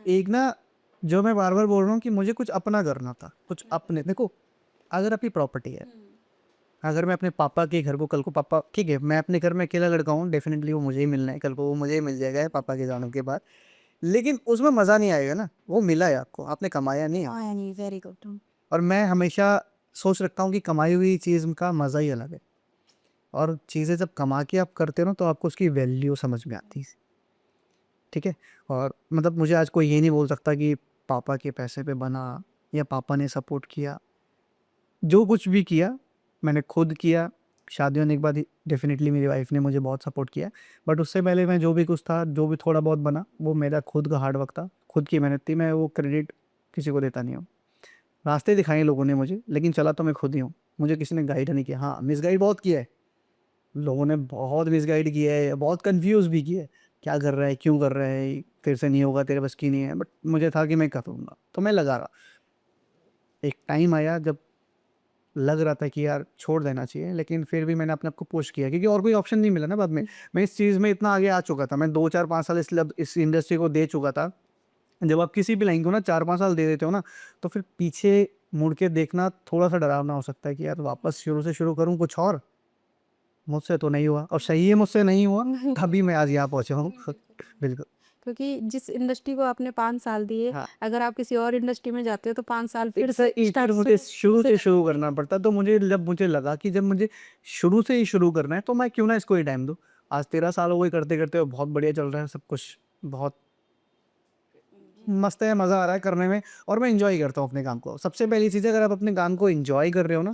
एक ना, जो मैं बार-बार बोल रहा हूँ कि मुझे कुछ अपना करना था, कुछ अपने देखो, अगर आपकी प्रॉपर्टी है, अगर मैं अपने पापा के घर को कल को पापा ठीक है, मैं अपने घर में अकेला लड़का हूँ, डेफ़िनिटली वो मुझे ही मिलना है, कल को वो मुझे ही मिल जाएगा पापा के जाने के बाद। लेकिन उसमें मज़ा नहीं आएगा ना, वो मिला है आपको, आपने कमाया नहीं है। हाँ, नहीं, वेरी गुड। और मैं हमेशा सोच रखता हूँ कि कमाई हुई चीज़ का मज़ा ही अलग है, और चीज़ें जब कमा के आप करते हो ना, तो आपको उसकी वैल्यू समझ में आती है, ठीक है? और मतलब मुझे आज कोई ये नहीं बोल सकता कि पापा के पैसे पे बना या पापा ने सपोर्ट किया। जो कुछ भी किया, मैंने खुद किया। शादी होने के बाद ही डेफ़िनिटली मेरी वाइफ़ ने मुझे बहुत सपोर्ट किया। बट उससे पहले मैं जो भी कुछ था, जो भी थोड़ा बहुत बना, वो मेरा खुद का हार्ड वर्क था, खुद की मेहनत थी। मैं वो क्रेडिट किसी को देता नहीं हूँ। रास्ते दिखाए लोगों ने मुझे, लेकिन चला तो मैं खुद ही हूँ। मुझे किसी ने गाइड नहीं किया। हाँ, मिसगाइड बहुत किया है। लोगों ने बहुत मिसगाइड किया है, बहुत कन्फ्यूज़ भी किया है। क्या कर रहा है? क्यों कर रहा है? तेरे से नहीं होगा, तेरे बस की नहीं है। बट मुझे था कि मैं कर लूँगा, तो मैं लगा रहा। एक टाइम आया जब लग रहा था कि यार छोड़ देना चाहिए, लेकिन फिर भी मैंने अपने आप को पुश किया, क्योंकि और कोई ऑप्शन नहीं मिला ना बाद में। मैं इस चीज़ में इतना आगे आ चुका था, मैं 2, 4, 5 साल इस इंडस्ट्री को दे चुका था। जब आप किसी भी लाइन को ना 4-5 साल दे देते हो ना, तो फिर पीछे मुड़ के देखना थोड़ा-सा डरावना हो सकता है कि यार वापस शुरू से शुरू करूँ कुछ और? मुझसे तो नहीं हुआ, और सही है मुझसे नहीं हुआ, तभी मैं आज यहाँ पहुँचा हूँ। बिल्कुल। क्योंकि जिस इंडस्ट्री को आपने 5 साल दिए, हाँ। अगर आप किसी और इंडस्ट्री में जाते हो तो 5 साल फिर फिर से फिर स्टार्ट मुझे शुरू शुरू से से करना शुरू पड़ेगा। करना पड़ता, तो मुझे लगा कि जब मुझे शुरू से ही शुरू करना है, तो मैं क्यों ना इसको ही टाइम दूँ। आज 13 साल हो गए करते-करते, और बहुत बढ़िया चल रहा है सब कुछ, बहुत मस्त है, मज़ा आ रहा है करने में, और मैं एन्जॉय करता हूँ अपने काम को। सबसे पहली चीज़ है, अगर आप अपने काम को एन्जॉय कर रहे हो ना,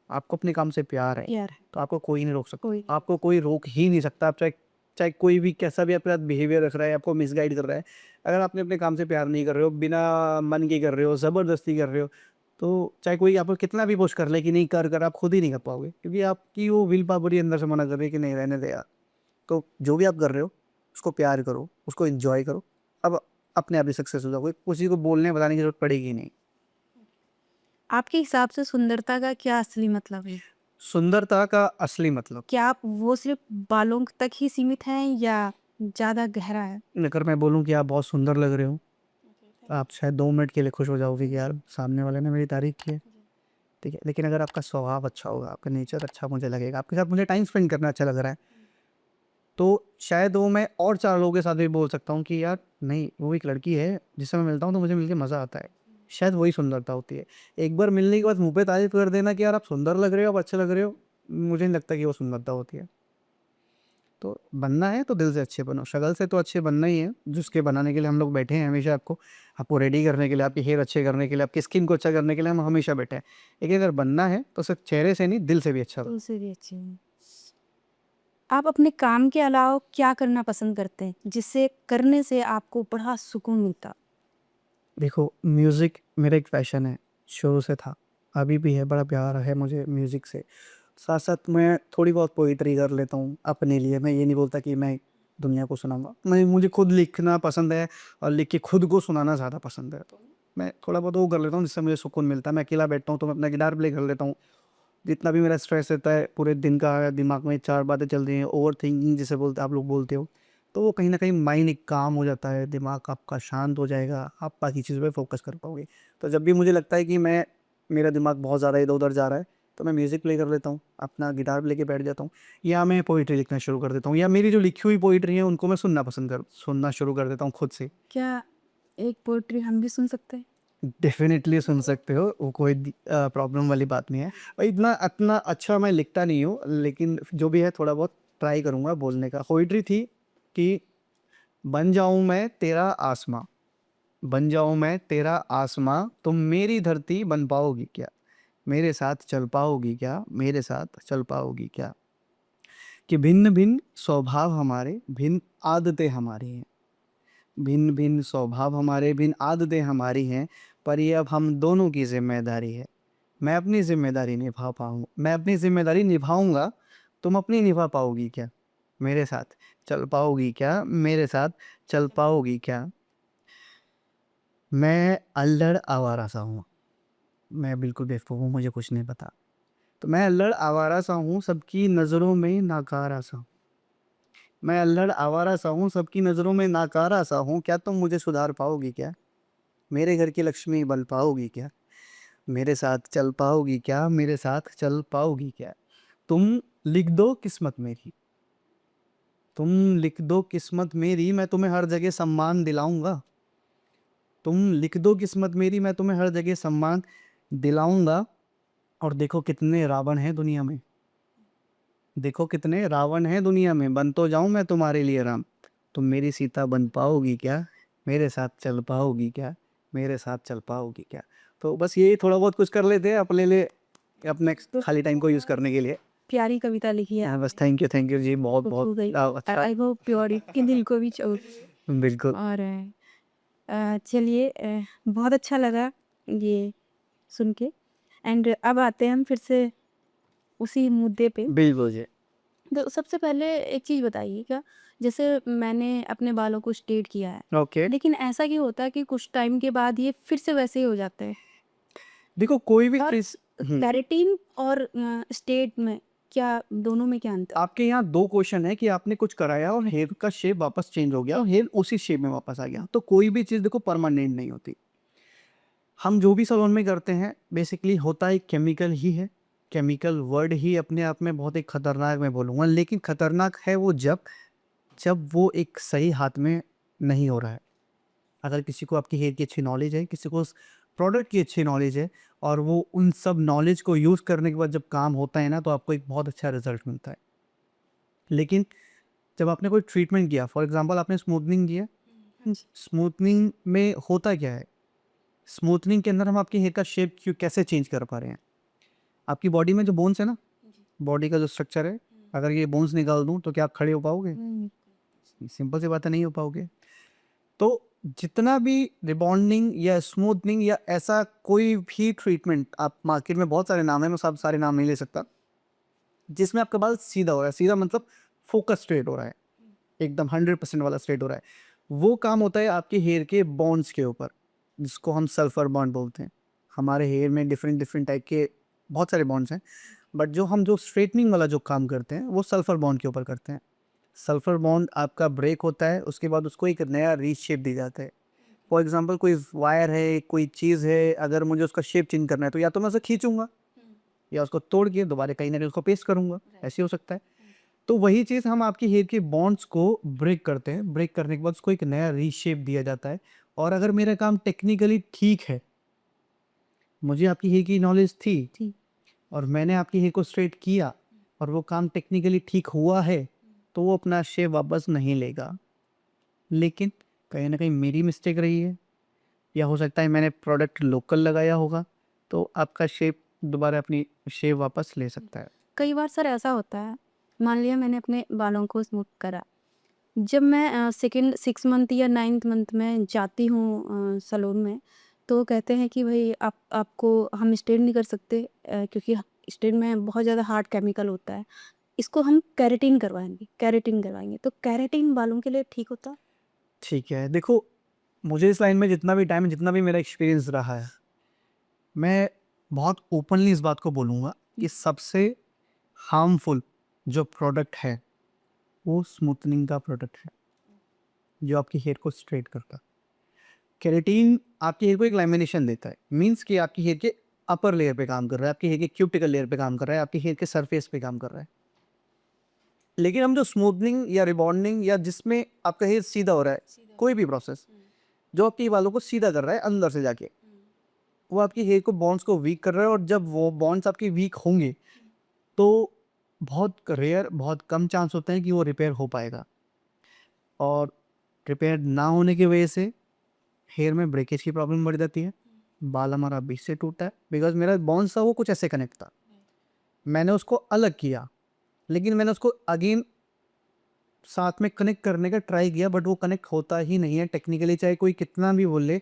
आपको अपने काम से प्यार है, यार, तो आपको कोई नहीं रोक सकता। कोई नहीं। आपको कोई रोक ही नहीं सकता। आप चाहे चाहे कोई भी कैसा भी आपके साथ बिहेवियर रख रहा है, आपको मिसगाइड कर रहा है, अगर आपने अपने काम से प्यार नहीं कर रहे हो, बिना मन के कर रहे हो, ज़बरदस्ती कर रहे हो, तो चाहे कोई आपको कितना भी पुश कर ले कि नहीं कर, आप खुद ही नहीं कर पाओगे, क्योंकि आपकी वो विल पावर ही अंदर से मना कर रही है कि नहीं, रहने दे यार। तो जो भी आप कर रहे हो, उसको प्यार करो, उसको एन्जॉय करो। अब अपने आप ही सक्सेस हो जाओगे, किसी को बोलने बताने की ज़रूरत पड़ेगी ही नहीं। आपके हिसाब से सुंदरता का क्या असली मतलब है? सुंदरता का असली मतलब, क्या आप वो सिर्फ़ बालों तक ही सीमित हैं या ज़्यादा गहरा है? अगर मैं बोलूँ कि आप बहुत सुंदर लग रहे हो, तो आप शायद 2 मिनट के लिए खुश हो जाओगे कि यार सामने वाले ने मेरी तारीफ़ की है, ठीक है? लेकिन अगर आपका स्वभाव अच्छा होगा, आपका नेचर अच्छा मुझे लगेगा, आपके साथ मुझे टाइम स्पेंड करना अच्छा लग रहा है, तो शायद वो मैं और 4 लोगों के साथ भी बोल सकता हूँ कि यार नहीं, वो एक लड़की है, जिससे मैं मिलता हूँ तो मुझे मिलके मज़ा आता है। शायद वही सुंदरता होती है। एक बार मिलने के बाद मुँह पे तारीफ़ कर देना कि यार आप सुंदर लग रहे हो, आप अच्छे लग रहे हो, मुझे नहीं लगता कि वो सुंदरता होती है। तो बनना है तो दिल से अच्छे बनो, शक्ल से तो अच्छे बनना ही है, जिसके बनाने के लिए हम लोग बैठे हैं हमेशा, आपको रेडी करने के लिए, आपके हेयर अच्छे करने के लिए, आपकी स्किन को अच्छा करने के लिए हम हमेशा बैठे हैं। लेकिन अगर बनना है तो सिर्फ़ चेहरे से नहीं, दिल से भी अच्छा बनो। तुलसी भी अच्छी है। आप अपने काम के अलावा क्या करना पसंद करते हैं, जिससे करने से आपको बड़ा सुकून मिलता? देखो, म्यूज़िक मेरा एक पैशन है, शुरू से था, अभी भी है, बड़ा प्यार है मुझे म्यूज़िक से। साथ-साथ मैं थोड़ी बहुत पोएट्री कर लेता हूँ अपने लिए, मैं ये नहीं बोलता कि मैं दुनिया को सुनाऊँगा। मुझे खुद लिखना पसंद है, और लिख के खुद को सुनाना ज़्यादा पसंद है। तो मैं थोड़ा बहुत वो कर लेता हूँ, जिससे मुझे सुकून मिलता है। मैं अकेला बैठता हूँ तो मैं अपना गिटार प्ले कर लेता हूँ। जितना भी मेरा स्ट्रेस रहता है पूरे दिन का, दिमाग में 4 बातें चल रही हैं, ओवरथिंकिंग जिसे बोलते आप लोग बोलते हो, तो वो कहीं न कहीं माइंड एक काम हो जाता है, दिमाग आपका शांत हो जाएगा, आप बाकी चीज़ों पे फ़ोकस कर पाओगे। तो जब भी मुझे लगता है कि मेरा दिमाग बहुत ज़्यादा इधर-उधर जा रहा है, तो मैं म्यूज़िक प्ले कर लेता हूँ, अपना गिटार लेके बैठ जाता हूँ, या मैं पोएट्री लिखना शुरू कर देता हूँ, या मेरी जो लिखी हुई पोएट्री है उनको मैं सुनना शुरू कर देता हूँ खुद से। क्या एक पोएट्री हम भी सुन सकते हैं? डेफ़िनेटली सुन सकते हो, वो कोई प्रॉब्लम वाली बात नहीं है। और इतना इतना अच्छा मैं लिखता नहीं हूँ, लेकिन जो भी है थोड़ा बहुत ट्राई करूँगा बोलने का। पोएट्री थी कि बन जाऊँ मैं तेरा आसमाँ, बन जाऊँ मैं तेरा आसमाँ, तुम मेरी धरती बन पाओगी क्या? मेरे साथ चल पाओगी क्या? मेरे साथ चल पाओगी क्या? कि भिन्न-भिन्न स्वभाव हमारे, भिन्न आदतें हमारी हैं। भिन्न-भिन्न स्वभाव हमारे, भिन्न आदतें हमारी हैं, पर ये अब हम दोनों की ज़िम्मेदारी है। मैं अपनी ज़िम्मेदारी निभाऊँगा, तुम अपनी निभा पाओगी क्या? मेरे साथ चल पाओगी क्या? मेरे साथ चल पाओगी क्या? मैं अल्लड़ आवारा-सा हूँ, मैं बिल्कुल बेवकूफ़ हूँ, मुझे कुछ नहीं पता। तो मैं अल्लड़ आवारा-सा हूँ, सबकी नज़रों में नाकारा-सा हूँ। मैं अल्हड़ आवारा सा हूँ, सबकी नज़रों में नाकारा सा हूँ, क्या तुम मुझे सुधार पाओगी क्या? मेरे घर की लक्ष्मी बन पाओगी क्या? मेरे साथ चल पाओगी क्या? मेरे साथ चल पाओगी क्या? तुम लिख दो किस्मत मेरी, तुम लिख दो किस्मत मेरी, मैं तुम्हें हर जगह सम्मान दिलाऊँगा। तुम लिख दो किस्मत मेरी, मैं तुम्हें हर जगह सम्मान दिलाऊँगा। और देखो कितने रावण हैं दुनिया में, देखो कितने रावण हैं दुनिया में, बन तो जाऊँ मैं तुम्हारे लिए राम। तुम मेरी सीता बन पाओगी क्या? मेरे साथ चल पाओगी क्या? मेरे साथ चल पाओगी क्या? तो बस यही थोड़ा बहुत कुछ कर लेते हैं अपने लिए, अपने तो खाली टाइम को यूज़ करने के लिए। प्यारी कविता लिखी है हाँ, बस आपने, थैंक यू जी, बहुत तो बहुत हो गई। अच्छा। आई होप प्योर के दिल को भी छू। बिल्कुल। और चलिए, बहुत अच्छा लगा ये सुन के। एंड अब आते हैं हम फिर से उसी मुद्दे पे। बिल्कुल जी। तो सबसे पहले एक चीज़ बताइएगा, जैसे मैंने अपने बालों को स्ट्रेट किया है, ओके। लेकिन ऐसा क्यों होता है कि कुछ टाइम के बाद ये फिर से वैसे ही हो जाते हैं? देखो कोई भी और ट्रिस केराटिन और स्ट्रेट में क्या, दोनों में क्या अंतर? आपके यहाँ 2 क्वेश्चन है कि आपने कुछ कराया और हेयर का शेप वापस चेंज हो गया और हेयर उसी शेप में वापस आ गया। तो कोई भी चीज़ देखो परमानेंट नहीं होती। हम जो भी सैलून में करते हैं बेसिकली होता एक केमिकल ही है। केमिकल वर्ड ही अपने आप में बहुत एक खतरनाक मैं बोलूँगा, लेकिन खतरनाक है वो जब जब वो एक सही हाथ में नहीं हो रहा है। अगर किसी को आपकी हेयर की अच्छी नॉलेज है, किसी को उस प्रोडक्ट की अच्छी नॉलेज है और वो उन सब नॉलेज को यूज़ करने के बाद जब काम होता है ना, तो आपको एक बहुत अच्छा रिज़ल्ट मिलता है। लेकिन जब आपने कोई ट्रीटमेंट किया, फॉर एग्ज़ाम्पल आपने स्मूथनिंग किया, हाँ जी। स्मूथनिंग में होता क्या है? स्मूथनिंग के अंदर हम आपके हेयर का शेप क्यों कैसे चेंज कर पा रहे हैं? आपकी बॉडी में जो बोन्स है ना, बॉडी का जो स्ट्रक्चर है, अगर ये बोन्स निकाल दूँ तो क्या आप खड़े हो पाओगे? सिंपल सी बात है, नहीं हो पाओगे। तो जितना भी रिबॉन्डिंग या स्मूथनिंग या ऐसा कोई भी ट्रीटमेंट, आप मार्केट में बहुत सारे नाम हैं, मैं सब सारे नाम नहीं ले सकता, जिसमें आपका बाल सीधा हो रहा है, सीधा मतलब फोकस स्ट्रेट हो रहा है, एकदम 100% वाला स्ट्रेट हो रहा है। वो काम होता है आपके हेयर के बॉन्ड्स के ऊपर, जिसको हम सल्फर बॉन्ड बोलते हैं। हमारे हेयर में डिफरेंट डिफरेंट टाइप के बहुत सारे बॉन्ड्स हैं, बट जो स्ट्रेटनिंग वाला जो काम करते हैं वो सल्फर बॉन्ड के ऊपर करते हैं। सल्फर बॉन्ड आपका ब्रेक होता है, उसके बाद उसको एक नया रीशेप दी जाता है। फॉर एग्जांपल कोई वायर है, कोई चीज़ है, अगर मुझे उसका शेप चेंज करना है तो या तो मैं उसे खींचूंगा या उसको तोड़ के दोबारा कहीं ना कहीं उसको पेस्ट करूंगा, ऐसे हो सकता है। तो वही चीज़ हम आपके हेयर के बॉन्ड्स को ब्रेक करते हैं, ब्रेक करने के बाद उसको एक नया रीशेप दिया जाता है। और अगर मेरा काम टेक्निकली ठीक है, मुझे आपकी हेयर की नॉलेज थी जी। और मैंने आपकी हेयर को स्ट्रेट किया और वो काम टेक्निकली ठीक हुआ है, तो वो अपना शेप वापस नहीं लेगा। लेकिन कहीं ना कहीं मेरी मिस्टेक रही है या हो सकता है मैंने प्रोडक्ट लोकल लगाया होगा, तो आपका शेप दोबारा अपनी शेप वापस ले सकता है। कई बार सर ऐसा होता है, मान लिया मैंने अपने बालों को स्मूथ करा, जब मैं सेकंड 6 मंथ या 9th मंथ में जाती हूँ सैलून में, तो कहते हैं कि भई आपको हम स्ट्रेट नहीं कर सकते, क्योंकि स्ट्रेट में बहुत ज़्यादा हार्ड केमिकल होता है। इसको हम केराटिन करवाएँगे। तो केराटिन बालों के लिए ठीक होता है? ठीक है, देखो मुझे इस लाइन में जितना भी टाइम, जितना भी मेरा एक्सपीरियंस रहा है, मैं बहुत ओपनली इस बात को बोलूँगा कि सबसे हार्मफुल जो प्रोडक्ट है, वो स्मूथनिंग का प्रोडक्ट है, जो आपकी हेयर को स्ट्रेट करता है। केराटिन आपके हेयर को एक लैमिनेशन देता है, मीन्स कि आपकी हेयर के अपर लेयर पे काम कर रहा है, आपकी हेयर के क्यूटिकल लेयर पे काम कर रहा है, आपकी हेयर के सरफेस पे काम कर रहा है। लेकिन हम जो स्मूथनिंग या रिबॉन्डिंग या जिसमें आपका हेयर सीधा हो रहा है, कोई भी प्रोसेस जो आपके बालों को सीधा कर रहा है अंदर से जाके, वो आपकी हेयर को बॉन्ड्स को वीक कर रहा है। और जब वो बॉन्ड्स आपके वीक होंगे तो बहुत रेयर, बहुत कम चांस होते हैं कि वो रिपेयर हो पाएगा। और रिपेयर ना होने की वजह से हेयर में ब्रेकेज की प्रॉब्लम बढ़ जाती है, बाल हमारा बीच से टूटता है, बिकॉज मेरा बॉन्ड था वो कुछ ऐसे कनेक्ट था, मैंने उसको अलग किया, लेकिन मैंने उसको अगेन साथ में कनेक्ट करने का ट्राई किया, बट वो कनेक्ट होता ही नहीं है टेक्निकली, चाहे कोई कितना भी बोले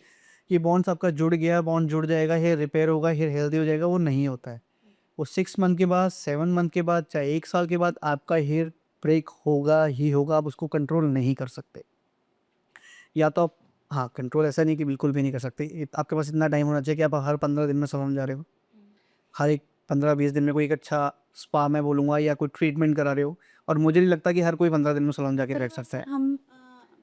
कि बॉन्ड्स आपका जुड़ गया, बॉन्ड जुड़ जाएगा, हेयर रिपेयर होगा, हेयर हेल्दी हो जाएगा, वो नहीं होता है। वो 6 मंथ के बाद, 7 मंथ के बाद, चाहे 1 साल के बाद आपका हेयर ब्रेक होगा ही होगा, आप उसको कंट्रोल नहीं कर सकते। या तो आप, हाँ कंट्रोल ऐसा नहीं कि बिल्कुल भी नहीं कर सकते, आपके पास इतना टाइम होना चाहिए कि आप हर 15 दिन में सलून जा रहे हो, हर एक 15-20 दिन में कोई एक अच्छा स्पा मैं बोलूँगा या कोई ट्रीटमेंट करा रहे हो, और मुझे नहीं लगता कि हर कोई 15 दिन में सैलून जाके बैठ सकता है।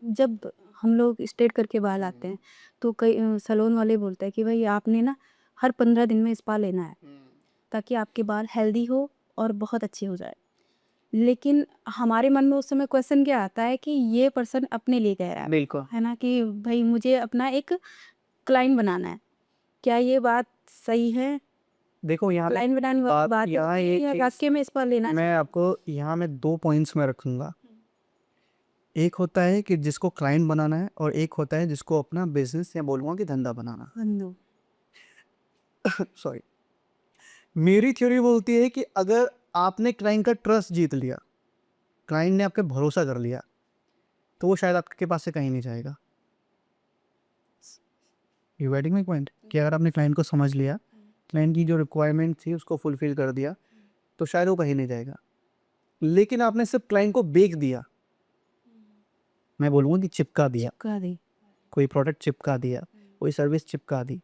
जब हम लोग स्ट्रेट करके बाल आते हैं तो कई सैलून वाले बोलते हैं कि भाई आपने ना हर 15 दिन में स्पा लेना है ताकि आपके बाल हेल्दी हो और बहुत अच्छे हो जाए। लेकिन हमारे मन में उस समय क्वेश्चन क्या आता है कि ये पर्सन अपने लिए कह रहा बिल्कुल। है ना, कि भाई मुझे अपना एक क्लाइंट बनाना है। क्या ये बात सही है? देखो यहाँ पे क्लाइंट बनाने बात यहाँ है एक या चीज़ वाक़ई में स्पा लेना मैं आपको यहाँ में 2 पॉइंट्स में रखूँगा। एक होता है कि जिसको क्लाइंट बनाना है और एक होता है जिसको अपना बिज़नेस या बोलूँगा कि धंधा बनाना। नो। सॉरी। मेरी थ्योरी बोलती है कि अगर आपने क्लाइंट का ट्रस्ट जीत लिया, क्लाइंट ने आपके भरोसा कर लिया, तो वो शायद आपके पास से कहीं नहीं जाएगा। You getting my point? कि अगर आपने क्लाइंट को समझ लिया, क्लाइंट की जो रिक्वायरमेंट थी उसको फुलफ़िल कर दिया, तो शायद वो कहीं नहीं जाएगा। लेकिन आपने सिर्फ़ क्लाइंट को बेच दिया, मैं बोलूँगा कि चिपका दिया, चिपका दी। कोई प्रोडक्ट चिपका दिया, कोई सर्विस चिपका दी,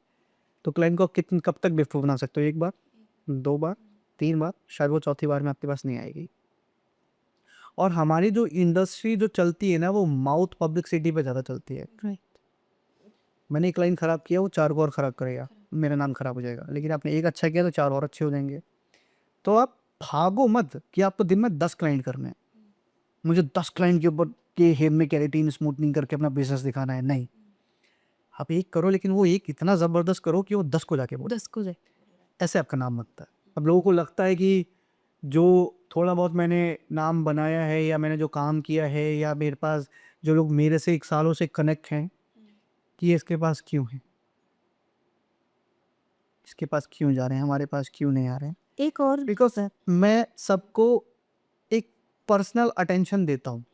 तो क्लाइंट को कब तक बेवकूफ़ बना सकते हो? 1 बार, 2 बार, 3 बार, शायद वो चौथी बार में आपके पास नहीं आएगी। और हमारी जो इंडस्ट्री जो चलती है ना, वो माउथ पब्लिसिटी पे ज़्यादा चलती है। राइट। मैंने एक लाइन ख़राब किया, वो 4 को और ख़राब करेगा, मेरा नाम ख़राब हो जाएगा। लेकिन आपने एक अच्छा किया तो 4 और अच्छे हो जाएंगे। तो आप भागो मत कि आपको दिन में 10 क्लाइंट करने हैं। मुझे 10 क्लाइंट के ऊपर के हेयर में केराटिन स्मूथनिंग करके अपना बिज़नेस दिखाना है, नहीं। आप एक करो, लेकिन वो एक इतना ज़बरदस्त करो कि वो 10 को जाके बोले, 10 को जाए। ऐसे आपका नाम बनता है। अब लोगों को लगता है कि जो थोड़ा बहुत मैंने नाम बनाया है या मैंने जो काम किया है या मेरे पास जो लोग मेरे से 1 सालों से कनेक्ट हैं, कि ये इसके पास क्यों है? इसके पास क्यों जा रहे हैं? हमारे पास क्यों नहीं आ रहे हैं? एक और बिकॉज़ मैं सबको एक पर्सनल अटेंशन देता हूँ।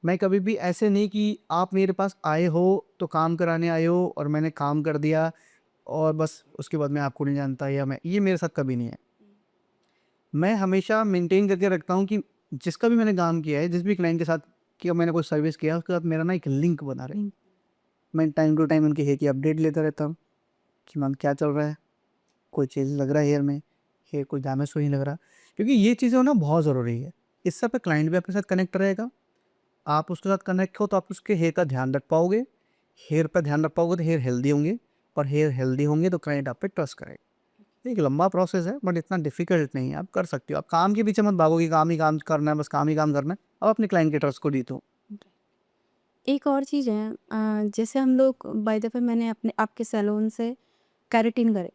मैं कभी भी ऐसे नहीं कि आप मेरे पास आए हो तो काम कराने आए हो और मैंने काम कर दिया और बस उसके बाद मैं आपको नहीं जानता, या मैं ये मेरे साथ कभी नहीं है। मैं हमेशा मेंटेन करके रखता हूँ कि जिसका भी मैंने काम किया है, जिस भी क्लाइंट के साथ किया, मैंने कोई सर्विस किया, उसके साथ मेरा ना एक लिंक बना रहे। मैं टाइम टू टाइम उनके हेयर की अपडेट लेता रहता हूँ कि मैम क्या चल रहा है, कोई चेंज लग रहा है हेयर में, हेयर कोई डैमेज तो नहीं लग रहा, क्योंकि ये चीज़ें होना बहुत ज़रूरी है। इससे आपका क्लाइंट भी आपके साथ कनेक्ट रहेगा, आप उसके साथ कनेक्ट हो तो आप उसके हेयर का ध्यान रख पाओगे, हेयर पर ध्यान रख पाओगे तो हेयर हेल्दी होंगे, और हेयर हेल्दी होंगे तो क्लाइंट आप पे ट्रस्ट करेगा। एक लंबा प्रोसेस है बट इतना डिफिकल्ट नहीं है, आप कर सकते हो। आप काम के पीछे मत भागो कि काम ही काम करना है, बस काम ही काम करना है। अब अपने क्लाइंट के ट्रस्ट को जीतो। एक और चीज़ है, जैसे हम लोग बाय द वे मैंने अपने आपके सैलून से केराटिन करे,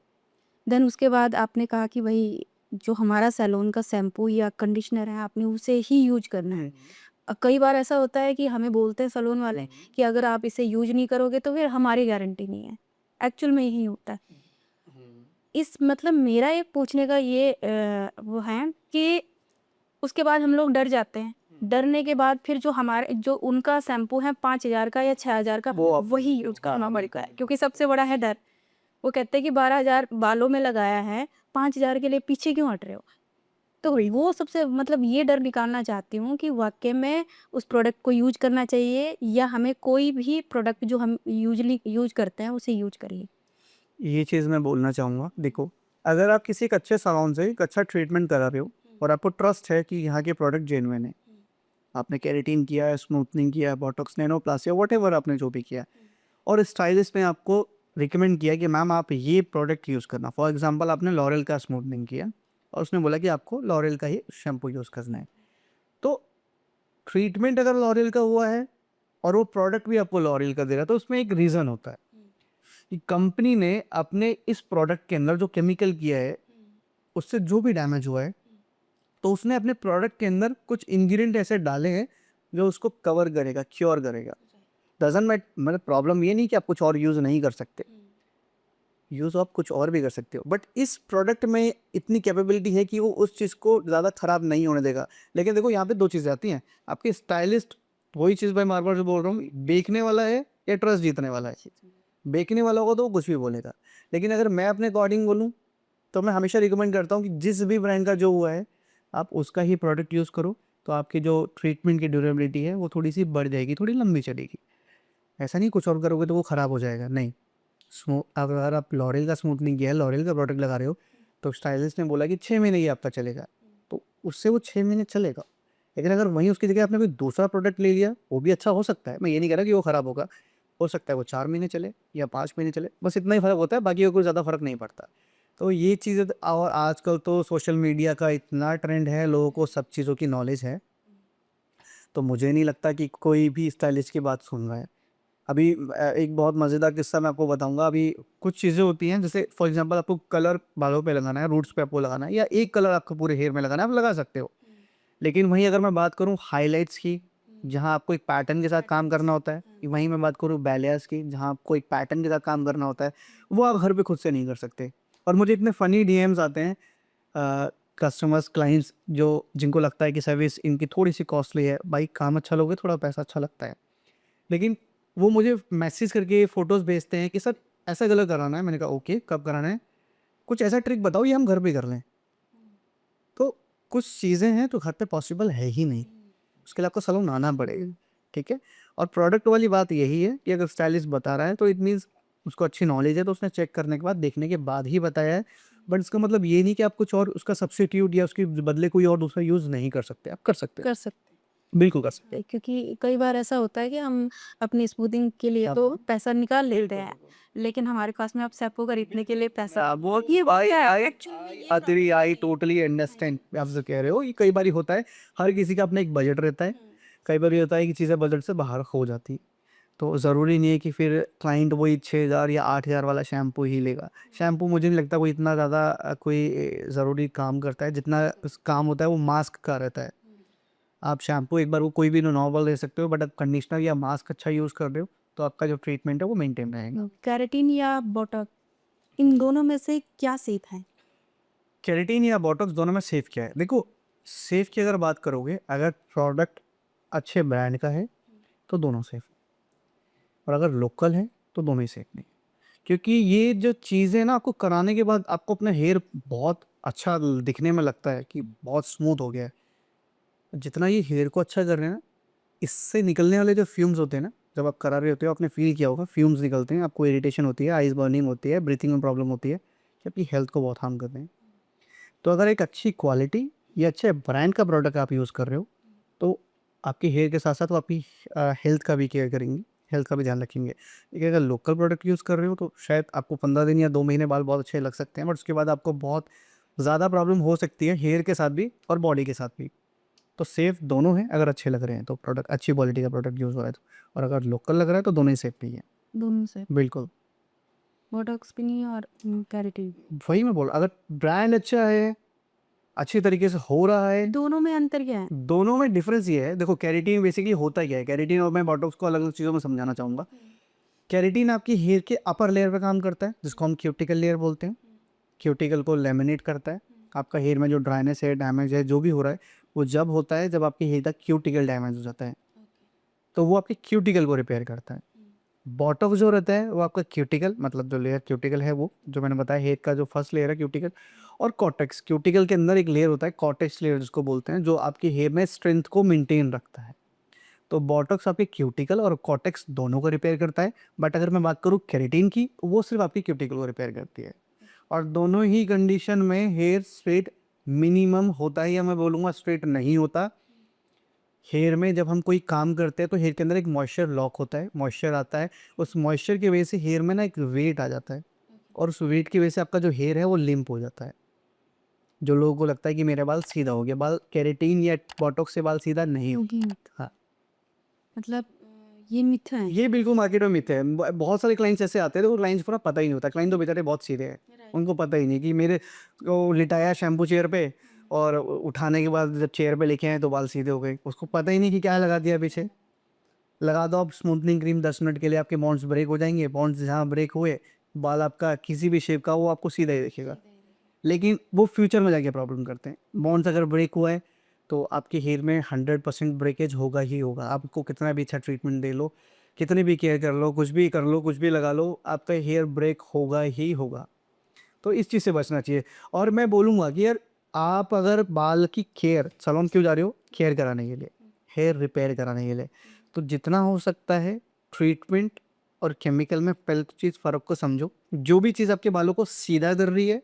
देन उसके बाद आपने कहा कि भाई जो हमारा सैलून का शैम्पू या कंडीशनर है आपने उसे ही यूज करना है। कई बार ऐसा होता है कि हमें बोलते हैं सैलून वाले कि अगर आप इसे यूज नहीं करोगे तो फिर हमारी गारंटी नहीं है। एक्चुअल में यही होता है। इस मतलब मेरा एक पूछने का ये वो है कि उसके बाद हम लोग डर जाते हैं। डरने के बाद फिर जो उनका शैम्पू है 5,000 का या 6,000 का वो आप वही यूज़ करना पड़ता है, क्योंकि सबसे बड़ा है डर। वो कहते हैं कि 12,000 बालों में लगाया है, 5,000 के लिए पीछे क्यों हट रहे हो? तो वो सबसे मतलब ये डर निकालना चाहती हूँ कि वाक़ई में उस प्रोडक्ट को यूज़ करना चाहिए या हमें कोई भी प्रोडक्ट जो हम यूज़ुअली यूज़ करते हैं उसे यूज़ करिए। ये चीज़ मैं बोलना चाहूँगा। देखो, अगर आप किसी एक अच्छे सैलून से एक अच्छा ट्रीटमेंट करा रहे हो और आपको ट्रस्ट है कि यहाँ के प्रोडक्ट जेन्युइन है, आपने केराटिन किया है, स्मूथनिंग किया है, बोटॉक्स, नैनोप्लास्टी या व्हाटएवर आपने जो भी किया है, और स्टाइलिस्ट ने आपको रिकमेंड किया कि मैम आप ये प्रोडक्ट यूज़ करना। फॉर एग्जांपल आपने लॉरियल का स्मूथनिंग किया और उसने बोला कि आपको लॉरियल का ही शैम्पू यूज़ करना है। तो ट्रीटमेंट अगर लॉरियल का हुआ है और वो प्रोडक्ट भी आपको लॉरियल का दे रहा है, तो उसमें एक रीज़न होता है कि कंपनी ने अपने इस प्रोडक्ट के अंदर जो केमिकल किया है, उससे जो भी डैमेज हुआ है, तो उसने अपने प्रोडक्ट के अंदर कुछ इंग्रेडिएंट ऐसे डाले हैं जो उसको कवर करेगा, क्योर करेगा। डज़न्ट मैट मतलब प्रॉब्लम ये नहीं कि आप कुछ और यूज़ नहीं कर सकते, यूज़ आप कुछ और भी कर सकते हो, बट इस प्रोडक्ट में इतनी कैपेबिलिटी है कि वो उस चीज़ को ज़्यादा ख़राब नहीं होने देगा। लेकिन देखो यहाँ पे 2 चीज़ें आती हैं, आपके स्टाइलिस्ट, वही चीज़ मैं बार-बार से बोल रहा हूँ, बेचने वाला है या ट्रस्ट जीतने वाला है? बेचने वाला होगा तो वो कुछ भी बोलेगा। लेकिन अगर मैं अपने अकॉर्डिंग बोलूँ, तो मैं हमेशा रिकमेंड करता हूँ कि जिस भी ब्रांड का जो हुआ है, आप उसका ही प्रोडक्ट यूज़ करो, तो आपकी जो ट्रीटमेंट की ड्यूरेबिलिटी है, वो थोड़ी-सी बढ़ जाएगी, थोड़ी लंबी चलेगी। ऐसा नहीं कुछ और करोगे तो वो ख़राब हो जाएगा, नहीं। अगर आप लॉरियल का स्मूथनिंग किया है, लॉरियल का प्रोडक्ट लगा रहे हो, तो स्टाइलिस्ट ने बोला कि 6 महीने ये आपका चलेगा, तो उससे वो 6 महीने चलेगा। लेकिन अगर वहीं उसकी जगह आपने कोई दूसरा प्रोडक्ट ले लिया, वो भी अच्छा हो सकता है। मैं ये नहीं कह रहा कि वो खराब होगा, हो सकता है वो 4 महीने चले या 5 महीने चले, बस इतना ही फ़र्क होता है, बाकी कोई ज़्यादा फ़र्क नहीं पड़ता। तो ये चीज़ें और आजकल तो सोशल मीडिया का इतना ट्रेंड है, लोगों को सब चीज़ों की नॉलेज है, तो मुझे नहीं लगता कि कोई भी स्टाइलिस्ट की बात सुन रहा है। अभी एक बहुत मज़ेदार किस्सा मैं आपको बताऊँगा। अभी कुछ चीज़ें होती हैं, जैसे फॉर एग्ज़ाम्पल आपको कलर बालों पे लगाना है, रूट्स पे आपको लगाना है, या एक कलर आपको पूरे हेयर में लगाना है, आप लगा सकते हो। लेकिन वहीं अगर मैं बात करूँ हाइलाइट्स की, जहाँ आपको एक पैटर्न के साथ काम करना होता है, वहीं मैं बात करूँ बैलियास की, जहाँ आपको एक पैटर्न के साथ काम करना होता है, वो आप घर पे खुद से नहीं कर सकते। और मुझे इतने फ़नी डीएम्स आते हैं कस्टमर्स, क्लाइंट्स जो जिनको लगता है कि सर्विस इनकी थोड़ी-सी कॉस्टली है। भाई काम अच्छा लोगे, थोड़ा पैसा अच्छा लगता है। लेकिन वो मुझे मैसेज करके फ़ोटोज़ भेजते हैं कि सर ऐसा कलर कराना है। मैंने कहा ओके, कब कराना है? कुछ ऐसा ट्रिक बताओ ये हम घर पे कर लें। तो कुछ चीज़ें हैं जो घर पे पॉसिबल है ही नहीं, उसके लिए आपको सैलून आना पड़ेगा, ठीक है? और प्रोडक्ट वाली बात यही है कि अगर स्टाइलिस्ट बता रहा है तो इट मीन्स उसको अच्छी नॉलेज है, तो उसने चेक करने के बाद, देखने के बाद ही बताया है। बट इसका मतलब ये नहीं कि आप कुछ और उसका सब्स्टिट्यूट या उसके बदले कोई और दूसरा यूज़ नहीं कर सकते, आप कर सकते हो। कर सकते बिल्कुल कर सकते हैं, क्योंकि कई बार ऐसा होता है कि हम अपनी स्मूथिंग के लिए हो। तो पैसा निकाल लेते हैं, लेकिन हमारे पास में अब शैम्पू खरीदने के लिए पैसा वो ये आई क्या है? I agree, I totally understand आप जो कह रहे हो। ये कई बारी होता है, हर किसी का अपना एक बजट रहता है। कई बार ये होता है कि चीज़ें बजट से बाहर हो जाती, तो ज़रूरी नहीं है कि फिर क्लाइंट वही 6000 या 8000 वाला शैम्पू ही लेगा। शैम्पू मुझे नहीं लगता कोई इतना ज़्यादा कोई ज़रूरी काम करता है, जितना उस काम होता है वो मास्क का रहता है। आप शैम्पू एक बार वो कोई भी नॉर्मल ले सकते हो, बट आप कंडीशनर या मास्क अच्छा यूज़ कर रहे हो, तो आपका जो ट्रीटमेंट है वो मेंटेन रहेगा। केराटिन या बोटॉक्स, इन दोनों में से क्या सेफ है? केराटिन या बोटॉक्स दोनों में सेफ क्या है? देखो, सेफ की अगर बात करोगे, अगर प्रोडक्ट अच्छे ब्रांड का है तो दोनों सेफ, और अगर लोकल है तो दोनों ही सेफ नहीं। क्योंकि ये जो चीज़ें ना, आपको कराने के बाद आपको अपना हेयर बहुत अच्छा दिखने में लगता है कि बहुत स्मूथ हो गया है। जितना ये हेयर को अच्छा कर रहे हैं ना, इससे निकलने वाले जो फ्यूम्स होते हैं ना, जब आप करा रहे होते हो, आपने फील किया होगा, फ्यूम्स निकलते हैं, आपको इरिटेशन होती है, आइज बर्निंग होती है, ब्रीथिंग में प्रॉब्लम होती है, कि आपकी हेल्थ को बहुत हार्म करते हैं। तो अगर एक अच्छी क्वालिटी या अच्छे ब्रांड का प्रोडक्ट आप यूज़ कर रहे हो, तो आपके हेयर के साथ साथ वो आपकी हेल्थ का भी केयर करेंगी, हेल्थ का भी ध्यान रखेंगे। लेकिन अगर लोकल प्रोडक्ट यूज़ कर रहे हो, तो शायद आपको 15 दिन या 2 महीने बाल बहुत अच्छे लग सकते हैं, बट उसके बाद आपको बहुत ज़्यादा प्रॉब्लम हो सकती है हेयर के साथ भी और बॉडी के साथ भी। तो सेफ दोनों हैं, अगर अच्छे लग रहे हैं तो, प्रोडक्ट अच्छी क्वालिटी का प्रोडक्ट यूज़ हो रहा है तो। और अगर लोकल लग रहा है तो दोनों ही सेफ नहीं है। दोनों से बिल्कुल, बोटॉक्स भी नहीं और केराटिन, वही मैं बोल रहा, अगर ब्रांड अच्छा है, अच्छी तरीके से हो रहा है, दोनों में अंतर क्या है? दोनों में डिफरेंस ये है। देखो, केराटिन बेसिकली होता क्या है, केराटिन और मैं बोटॉक्स को अलग अलग चीज़ों में समझाना चाहूँगा। केराटिन आपकी हेयर के अपर लेयर पे काम करता है, जिसको हम क्यूटिकल लेयर बोलते हैं। क्यूटिकल को लेमिनेट करता है। आपका हेयर में जो ड्राइनेस है, डैमेज है, जो भी हो रहा है, वो जब होता है जब आपके हेयर का क्यूटिकल डैमेज हो जाता है, तो वो आपके क्यूटिकल को रिपेयर करता है। बॉटम जो रहता है वो आपका क्यूटिकल, मतलब जो लेयर क्यूटिकल है, वो जो मैंने बताया हेयर का जो फर्स्ट लेयर है क्यूटिकल, और कॉर्टेक्स, क्यूटिकल के अंदर एक लेयर होता है कॉर्टेक्स लेयर जिसको बोलते हैं, जो आपके हेयर में स्ट्रेंथ को मेंटेन रखता है। तो बॉटॉक्स आपके क्यूटिकल और कॉर्टेक्स दोनों को रिपेयर करता है। बट अगर मैं बात करूँ केराटिन की, वो सिर्फ आपकी क्यूटिकल को रिपेयर करती है। और दोनों ही कंडीशन में हेयर स्ट्रेट मिनिमम होता है, या मैं बोलूँगा स्ट्रेट नहीं होता। हेयर में जब हम कोई काम करते हैं तो हेयर के अंदर एक मॉइस्चर लॉक होता है, मॉइस्चर आता है, उस मॉइस्चर की वजह से हेयर में ना एक वेट आ जाता है, और उस वेट की वजह से आपका जो हेयर है वो लिम्प हो जाता है। जो लोगों को लगता है कि मेरे बाल सीधा हो गया, बाल केराटिन या बोटॉक्स से बाल सीधा नहीं ये होता। मिथ, हाँ, मतलब ये मिथ है। ये बिल्कुल मार्केट में मिथ है। बहुत सारे क्लाइंट्स ऐसे आते हैं तो क्लाइंट्स को ना पता ही नहीं होता, क्लाइंट तो बेचारे बहुत सीधे हैं, उनको पता ही नहीं कि मेरे को लिटाया शैम्पू चेयर पे, और उठाने के बाद जब चेयर पे लेके आए तो बाल सीधे हो गए, उसको पता ही नहीं कि क्या लगा दिया पीछे। लगा दो आप स्मूथनिंग क्रीम, 10 मिनट के लिए आपके बॉन्ड्स ब्रेक हो जाएंगे, बॉन्ड्स जहाँ ब्रेक हुए, बाल आपका किसी भी शेप का वो आपको सीधा ही दिखेगा। लेकिन वो फ्यूचर में जाके प्रॉब्लम करते हैं। बॉन्ड्स अगर ब्रेक हुआ है तो आपके हेयर में 100% ब्रेकेज होगा ही होगा। आपको कितना भी अच्छा ट्रीटमेंट दे लो, कितनी भी केयर कर लो, कुछ भी कर लो, कुछ भी लगा लो, आपका हेयर ब्रेक होगा ही होगा। तो इस चीज़ से बचना चाहिए। और मैं बोलूँगा कि यार, आप अगर बाल की केयर, सैलून क्यों जा रहे हो? केयर कराने के लिए, हेयर रिपेयर कराने के लिए। तो जितना हो सकता है ट्रीटमेंट और केमिकल में पहले तो चीज़ फ़र्क को समझो। जो भी चीज़ आपके बालों को सीधा कर रही है,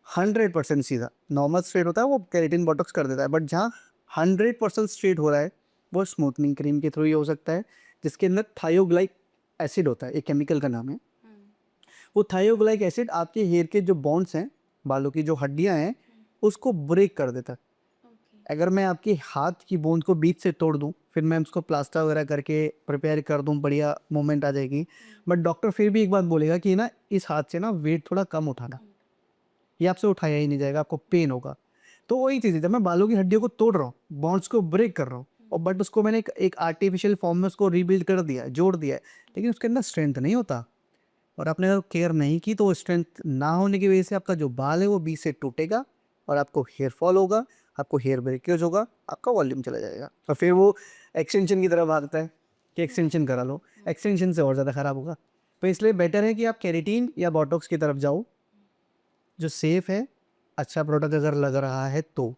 100% सीधा, नॉर्मल स्ट्रेट होता है वो केराटिन बोटॉक्स कर देता है, बट जहाँ 100% स्ट्रेट हो रहा है वो स्मूथनिंग क्रीम के थ्रू ही हो सकता है, जिसके अंदर थायोग्लाइक एसिड होता है, एक केमिकल का नाम है। वो थायोग्लाइक एसिड आपके हेयर के जो बॉन्ड्स हैं, बालों की जो हड्डियां हैं, उसको ब्रेक कर देता है। अगर मैं आपके हाथ की बूंद को बीच से तोड़ दूं, फिर मैं उसको प्लास्टर वगैरह करके प्रिपेयर कर दूं, बढ़िया मूवमेंट आ जाएगी, बट डॉक्टर फिर भी एक बात बोलेगा कि ना इस हाथ से ना वेट थोड़ा कम उठाना, ये आपसे उठाया ही नहीं जाएगा, आपको पेन होगा। तो वही चीज़ है, जब मैं बालों की हड्डियों को तोड़ रहा हूँ, बॉन्ड्स को ब्रेक कर रहा हूँ, और बट उसको मैंने एक आर्टिफिशियल फॉर्म में उसको रीबिल्ड कर दिया है, जोड़ दिया है, लेकिन उसके अंदर स्ट्रेंथ नहीं होता। और आपने अगर केयर नहीं की तो वो स्ट्रेंथ ना होने की वजह से आपका जो बाल है वो बीच से टूटेगा, और आपको हेयर फॉल होगा, आपको हेयर ब्रेकेज होगा, आपका वॉल्यूम चला जाएगा, और फिर वो एक्सटेंशन की तरफ भागता है कि एक्सटेंशन करा लो। एक्सटेंशन से और ज़्यादा ख़राब होगा। तो इसलिए बेटर है कि आप केराटिन या बोटॉक्स की तरफ जाओ, जो सेफ़ है, अच्छा प्रोडक्ट अगर लग रहा है तो,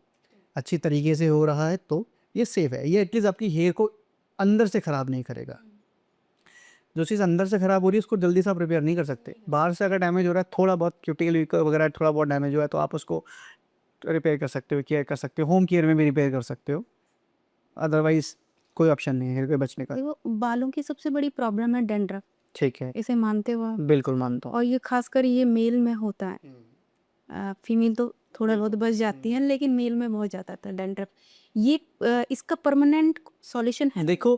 अच्छी तरीके से हो रहा है तो ये सेफ़ है। ये एटलीस्ट आपकी हेयर को अंदर से ख़राब नहीं करेगा। जो चीज़ अंदर से ख़राब हो रही है उसको जल्दी से आप रिपेयर नहीं कर सकते। बाहर से अगर डैमेज हो रहा है, थोड़ा बहुत क्यूटिकल वगैरह थोड़ा बहुत डैमेज हुआ है, तो आप उसको रिपेयर कर सकते हो, केयर कर सकते हो, होम केयर में भी रिपेयर कर सकते हो। अदरवाइज़ कोई ऑप्शन नहीं है हेयर के बचने का। देखो, बालों की सबसे बड़ी प्रॉब्लम है डैंड्रफ, ठीक है, इसे मानते हो आप? बिल्कुल मानता हूँ। और ये खासकर ये मेल में होता है। फीमेल तो थोड़ा बहुत बच जाती है, लेकिन मेल में बहुत ज़्यादा था डैंड्रफ। ये इसका परमानेंट सॉल्यूशन है? देखो,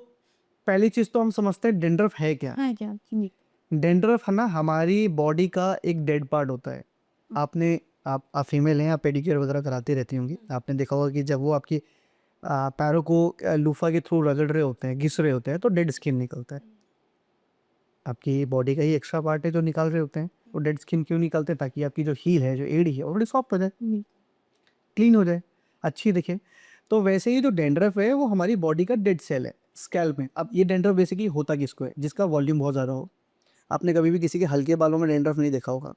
पहली चीज़ तो हम समझते हैं डैंड्रफ है क्या? है क्या? जी। डैंड्रफ है ना हमारी बॉडी का एक डेड पार्ट होता है। आपने आप फीमेल हैं, आप पेडिक्योर वगैरह कराती रहती होंगी। आपने देखा होगा कि जब वो आपकी पैरों को लूफा के थ्रू रगड़ रहे होते हैं, घिस रहे होते हैं, तो डेड स्किन निकलता है। आपकी बॉडी का ही एक्स्ट्रा पार्ट है जो निकाल रहे होते हैं। वो डेड स्किन क्यों निकालते हैं? ताकि आपकी जो हील है, जो एड़ी है, वो थोड़ी सॉफ्ट हो जाए, क्लीन हो जाए, अच्छी दिखे। तो वैसे ही जो डैंड्रफ है वो हमारी बॉडी का डेड सेल है स्कैल्प में। अब ये डैंड्रफ बेसिकली होता किसको है? जिसका वॉल्यूम बहुत ज़्यादा हो। आपने कभी भी किसी के हल्के बालों में डैंड्रफ नहीं देखा होगा,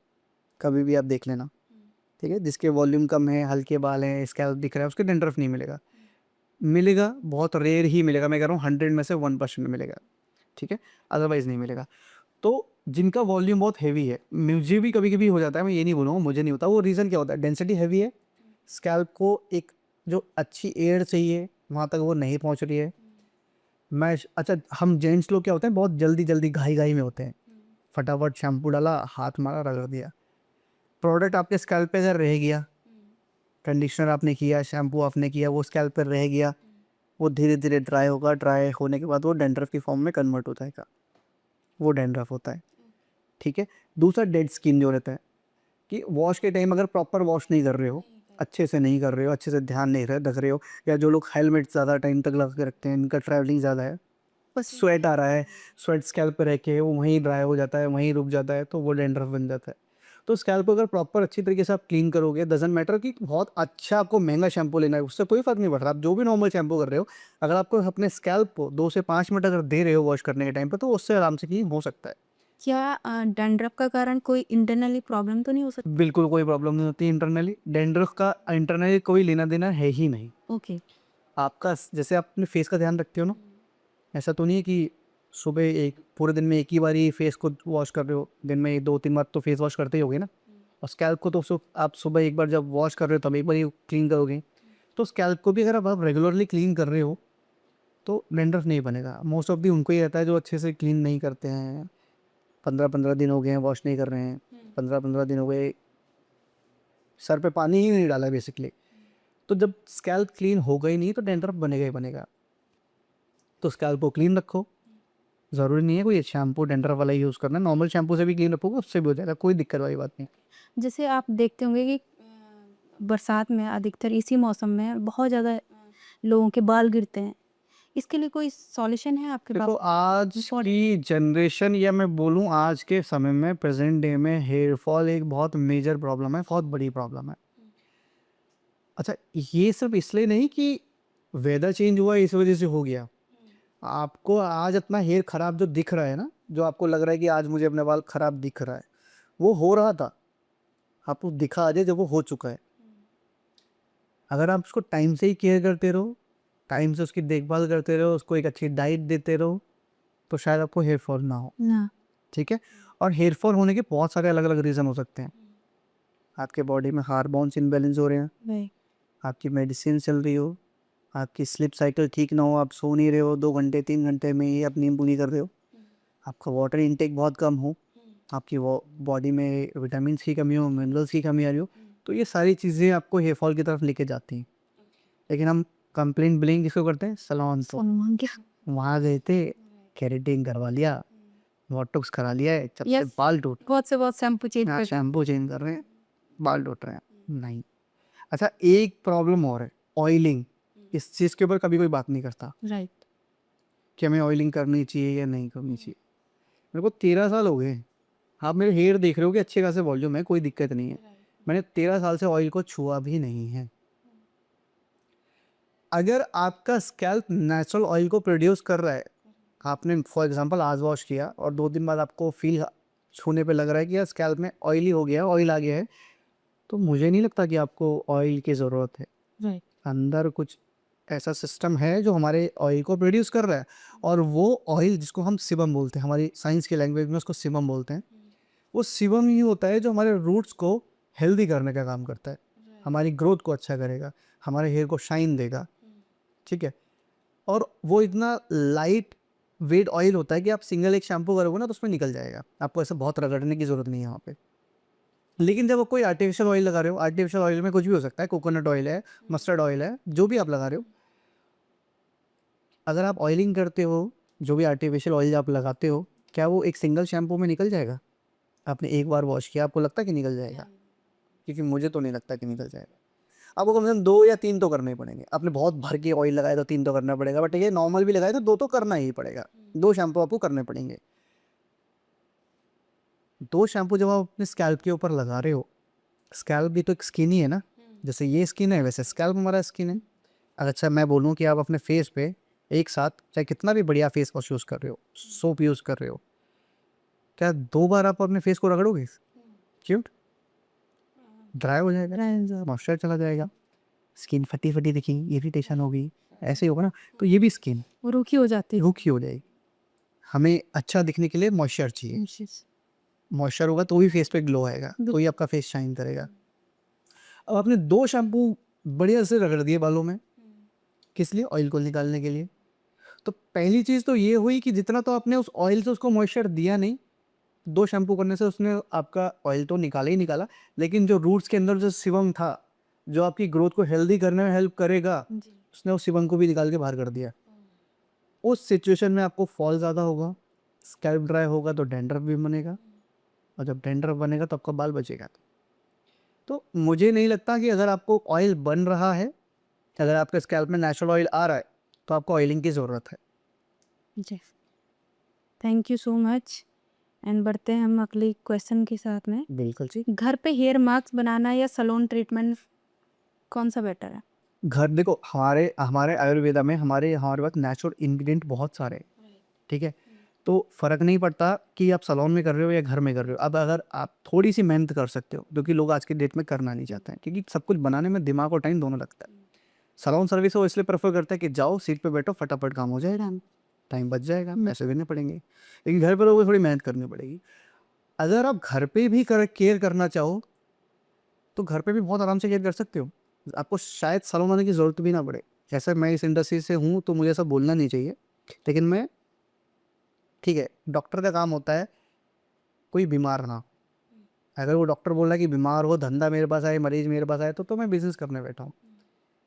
कभी भी आप देख लेना, ठीक है? जिसके वॉल्यूम कम है, हल्के बाल हैं, स्कैल्प दिख रहा है, उसके डैंड्रफ नहीं मिलेगा। मिलेगा, बहुत रेयर ही मिलेगा, मैं कह रहा हूँ 100 में से 1% मिलेगा, ठीक है? अदरवाइज़ नहीं मिलेगा। तो जिनका वॉल्यूम बहुत हेवी है, मुझे भी कभी-कभी हो जाता है, मैं ये नहीं बोलूँगा मुझे नहीं होता, वो रीज़न क्या होता है? डेंसिटी हेवी है, स्कैल्प को एक जो अच्छी एयर चाहिए, वहाँ तक वो नहीं पहुँच रही है। अच्छा, हम जेंट्स लोग क्या होते हैं, बहुत जल्दी-जल्दी, घाई-घाई में होते हैं। फटाफट शैम्पू डाला, हाथ मारा, रगड़ दिया। प्रोडक्ट आपके स्कैल्प पे अगर रह गया, कंडीशनर आपने किया, शैम्पू आपने किया, वो स्कैल्प पे रह गया, वो धीरे-धीरे ड्राई होगा, ड्राई होने के बाद वो डैंड्रफ की फॉर्म में कन्वर्ट हो जाएगा। वो डैंड्रफ होता है, ठीक है? दूसरा डेड स्किन जो रहता है, कि वॉश के टाइम अगर प्रॉपर वॉश नहीं कर रहे हो, अच्छे से नहीं कर रहे हो, अच्छे से ध्यान नहीं रख रहे हो, या जो लोग हेलमेट ज़्यादा टाइम तक लगा के रखते हैं, इनका ट्रैवलिंग ज़्यादा है, बस स्वेट आ रहा है, स्वेट स्कैल्प पे रह के वो वहीं ड्राई हो जाता है, वहीं रुक जाता है, तो वो डैंड्रफ बन जाता है। तो स्कैल्प को अगर प्रॉपर अच्छी तरीके से आप क्लीन करोगे, डज़न्ट मैटर कि बहुत अच्छा आपको महंगा शैम्पू लेना है, उससे कोई फ़र्क नहीं पड़ता। आप जो भी नॉर्मल शैम्पू कर रहे हो, अगर आपको अपने स्कैल्प को 2 से 5 मिनट अगर दे रहे हो वॉश करने के टाइम पे, तो उससे आराम से क्लीन हो सकता है। क्या डैंड्रफ का कारण कोई इंटरनली प्रॉब्लम तो नहीं हो सकती? बिल्कुल कोई प्रॉब्लम नहीं होती इंटरनली। डैंड्रफ का इंटरनली कोई लेना-देना है ही नहीं। ओके। आपका जैसे आप अपने फेस का ध्यान रखते हो ना, ऐसा तो नहीं है कि सुबह एक पूरे दिन में एक ही बारी फेस को वॉश कर रहे हो, दिन में 2-3 बार तो फेस वॉश करते ही होगे ना। और स्कैल्प को तो आप सुबह एक बार जब वॉश कर रहे हो तब एक बार ही क्लीन करोगे। तो स्कैल्प को भी अगर आप रेगुलरली क्लीन कर रहे हो तो डैंड्रफ नहीं बनेगा। मोस्ट ऑफ दी उनको ही रहता है जो अच्छे से क्लीन नहीं करते हैं। 15-15 दिन हो गए हैं वॉश नहीं कर रहे हैं, 15-15 दिन हो गए सर पे पानी ही नहीं डाला बेसिकली। तो जब स्कैल्प क्लीन होगा ही नहीं तो डैंड्रफ बनेगा ही बनेगा। तो स्कैल्प को क्लीन रखो, ज़रूरी नहीं है कोई शैम्पू डैंड्रफ वाला यूज़ करना है, नॉर्मल शैम्पू से भी क्लीन रखोगे उससे भी हो जाएगा, कोई दिक्कत वाली बात नहीं। जैसे आप देखते होंगे कि बरसात में अधिकतर इसी मौसम में बहुत ज़्यादा लोगों के बाल गिरते हैं। इसके लिए कोई सॉल्यूशन है आपके देखो, पास? आज की जनरेशन या मैं बोलूँ आज के समय में प्रेज़ेंट डे में हेयर फॉल एक बहुत मेजर प्रॉब्लम है, बहुत बड़ी प्रॉब्लम है। अच्छा, ये सिर्फ़ इसलिए नहीं कि वेदर चेंज हुआ इस वज़ह से हो गया। आपको आज अपना हेयर ख़राब जो दिख रहा है ना, जो आपको लग रहा है कि आज मुझे अपने बाल ख़राब दिख रहा है, वो हो रहा था। आपको दिखा आज है जब वो हो चुका है। अगर आप उसको टाइम से ही केयर करते रहो, टाइम से उसकी देखभाल करते रहो, उसको एक अच्छी डाइट देते रहो, तो शायद आपको हेयर फॉल ना हो, ना। ठीक है? और हेयर फॉल होने के बहुत सारे अलग-अलग रीज़न हो सकते हैं। आपके बॉडी में हार्मोन्स इम्बैलेंस हो रहे हैं, वही। आपकी मेडिसिन चल रही हो, आपकी स्लीप साइकिल ठीक ना हो, आप सो नहीं रहे हो 2 घंटे 3 घंटे में ही आप नींद पूरी कर रहे हो, आपका वाटर इंटेक बहुत कम हो, आपकी वो बॉडी में विटामिन्स की कमी हो, मिनरल्स की कमी आ रही हो, तो ये सारी चीज़ें आपको हेयर फॉल की तरफ लेके जाती हैं। लेकिन हम कंप्लेंट ब्लेम किसको करते हैं? सैलून को। वहाँ गए थे, केराटिन करवा लिया, बोटॉक्स करा लिया है, जब से यस, बाल टूट बहुत से बहुत शैम्पू चेंज हाँ, कर शैम्पू चेंज कर रहे हैं, बाल टूट रहे हैं। नहीं। अच्छा, एक प्रॉब्लम और है, ऑयलिंग। इस चीज़ के ऊपर कभी कोई बात नहीं करता राइट। कि हमें ऑयलिंग करनी चाहिए या नहीं करनी चाहिए। मेरे को 13 साल हो गए, आप मेरे हेयर देख रहे हो कि अच्छे खासे वॉल्यूम है, कोई दिक्कत नहीं है। मैंने 13 साल से ऑयल को छुआ भी नहीं है। अगर आपका स्कैल्प नेचुरल ऑयल को प्रोड्यूस कर रहा है, आपने फॉर एग्जांपल आज वॉश किया और 2 दिन बाद आपको फील छूने पे लग रहा है कि यार स्कैल्प में ऑयली हो गया है, ऑयल आ गया है, तो मुझे नहीं लगता कि आपको ऑयल की ज़रूरत है। राइट। अंदर कुछ ऐसा सिस्टम है जो हमारे ऑयल को प्रोड्यूस कर रहा है, और वो ऑयल जिसको हम सिबम बोलते हैं, हमारी साइंस की लैंग्वेज में उसको सिबम बोलते हैं, वो सिबम ही होता है जो हमारे रूट्स को हेल्दी करने का काम करता है, हमारी ग्रोथ को अच्छा करेगा, हमारे हेयर को शाइन देगा। ठीक है, और वो इतना लाइट वेट ऑयल होता है कि आप सिंगल एक शैम्पू करोगे ना तो उसमें निकल जाएगा, आपको ऐसा बहुत रगड़ने की ज़रूरत नहीं है वहाँ पे। लेकिन जब आप कोई आर्टिफिशियल ऑयल लगा रहे हो, आर्टिफिशियल ऑयल में कुछ भी हो सकता है, कोकोनट ऑयल है, मस्टर्ड ऑयल है, जो भी आप लगा रहे हो, अगर आप ऑयलिंग करते हो, जो भी आर्टिफिशियल ऑयल आप लगाते हो, क्या वो एक सिंगल शैम्पू में निकल जाएगा? आपने एक बार वॉश किया, आपको लगता है कि निकल जाएगा? क्योंकि मुझे तो नहीं लगता कि निकल जाएगा। आपको कम से कम 2 या 3 तो करने ही पड़ेंगे। आपने बहुत भर के ऑयल लगाया तो 3 तो करना पड़ेगा, बट ये नॉर्मल भी लगाए तो 2 तो करना ही पड़ेगा। 2 शैम्पू आपको करने पड़ेंगे। 2 शैम्पू जब आप अपने स्कैल्प के ऊपर लगा रहे हो, स्कैल्प भी तो एक स्किन ही है ना, जैसे ये स्किन है वैसे स्कैल्प हमारा स्किन है। अच्छा, मैं बोलूँ कि आप अपने फेस पे एक साथ चाहे कितना भी बढ़िया फेस वॉश यूज़ कर रहे हो, सोप यूज़ कर रहे हो, क्या 2 बार आप अपने फेस को रगड़ोगे? क्यों? ड्राई हो जाएगा, मॉइस्चर चला जाएगा, स्किन फटी-फटी दिखेगी, इरिटेशन होगी, ऐसे ही होगा ना। तो ये भी स्किन वो रूखी हो जाती है। रूखी हो जाएगी। हमें अच्छा दिखने के लिए मॉइस्चर चाहिए, Yes. मॉइस्चर होगा तो ही फेस पे ग्लो आएगा, तो ही आपका फेस शाइन करेगा। अब आपने 2 शैम्पू बढ़िया से रगड़ दिए बालों में, किस लिए? ऑयल को निकालने के लिए। तो पहली चीज़ तो ये हुई कि जितना तो आपने उस ऑयल से उसको मॉइस्चर दिया नहीं, 2 शैम्पू करने से उसने आपका ऑयल तो निकाला ही निकाला, लेकिन जो रूट्स के अंदर जो सीबम था, जो आपकी ग्रोथ को हेल्दी करने में हेल्प करेगा, जी। उसने उस सीबम को भी निकाल के बाहर कर दिया। उस सिचुएशन में आपको फॉल ज़्यादा होगा, स्कैल्प ड्राई होगा तो डैंड्रफ भी बनेगा, और जब डैंड्रफ बनेगा तो आपका बाल बचेगा। तो मुझे नहीं लगता कि अगर आपको ऑयल बन रहा है, अगर आपके स्कैल्प में नेचुरल ऑयल आ रहा है, तो आपको ऑयलिंग की ज़रूरत है। जी। Thank you so much. And बढ़ते हैं हम अगले क्वेश्चन के साथ में। बिल्कुल जी। घर पे हेयर मास्क बनाना या सैलून ट्रीटमेंट कौन सा बेटर है? घर देखो, हमारे हमारे आयुर्वेदा में हमारे पास नेचुरल इंग्रेडिएंट बहुत सारे हैं, ठीक है? तो फ़र्क नहीं पड़ता कि आप सैलून में कर रहे हो या घर में कर रहे हो। अब अगर आप थोड़ी-सी मेहनत कर सकते हो, जो कि लोग आज के डेट में करना नहीं चाहते हैं, क्योंकि सब कुछ बनाने में दिमाग और टाइम दोनों लगता है। सैलून सर्विस वो इसलिए प्रेफ़र करते हैं कि जाओ, सीट पे बैठो, फटाफट काम हो जाएगा, टाइम बच जाएगा, पैसे देने पड़ेंगे। लेकिन घर पे लोगों को थोड़ी मेहनत करनी पड़ेगी। अगर आप घर पे भी केयर करना चाहो, तो घर पे भी बहुत आराम से केयर कर सकते हो। आपको शायद सैलून आने की ज़रूरत भी ना पड़े। जैसे मैं इस इंडस्ट्री से हूँ, तो मुझे ऐसा बोलना नहीं चाहिए, लेकिन मैं ठीक है, डॉक्टर का काम होता है कोई बीमार ना। अगर वो डॉक्टर बोल रहा है कि बीमार हो, धंधा मेरे पास आए, मरीज़ मेरे पास आए, तो मैं बिज़नेस करने बैठा हूँ,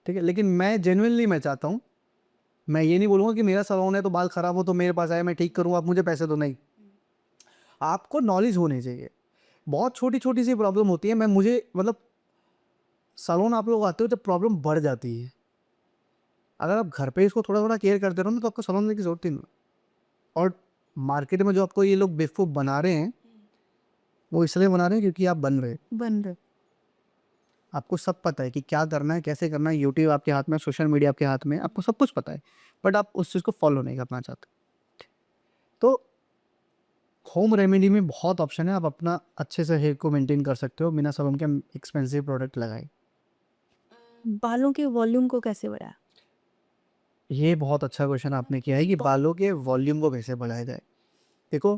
ठीक है? लेकिन मैं जेनुइनली मैं चाहता हूँ, मैं ये नहीं बोलूँगा कि मेरा सैलून है तो बाल खराब हो तो मेरे पास आए, मैं ठीक करूँ, आप मुझे पैसे दो, नहीं। आपको नॉलेज होनी चाहिए। बहुत छोटी-छोटी सी प्रॉब्लम होती है, मैं मुझे मतलब सैलून आप लोग आते हो जब प्रॉब्लम बढ़ जाती है। अगर आप घर पे इसको थोड़ा-थोड़ा केयर करते रहो ना, तो आपको सैलून आने की ज़रूरत ही नहीं। और मार्केट में जो आपको ये लोग बेवकूफ़ बना रहे हैं, वो इसलिए बना रहे हैं क्योंकि आप बन रहे हो। बन रहे। आपको सब पता है कि क्या करना है, कैसे करना है, यूट्यूब आपके हाथ में, सोशल मीडिया आपके हाथ में है, आपको सब कुछ पता है, बट आप उस चीज़ को फॉलो नहीं करना चाहते। तो होम रेमेडी में बहुत ऑप्शन है, आप अपना अच्छे से हेयर को मेंटेन कर सकते हो बिना सैलून के एक्सपेंसिव प्रोडक्ट लगाए। बालों के वॉल्यूम को कैसे बढ़ाया? ये बहुत अच्छा क्वेश्चन आपने किया है कि बालों के वॉल्यूम को कैसे बढ़ाया जाए। देखो,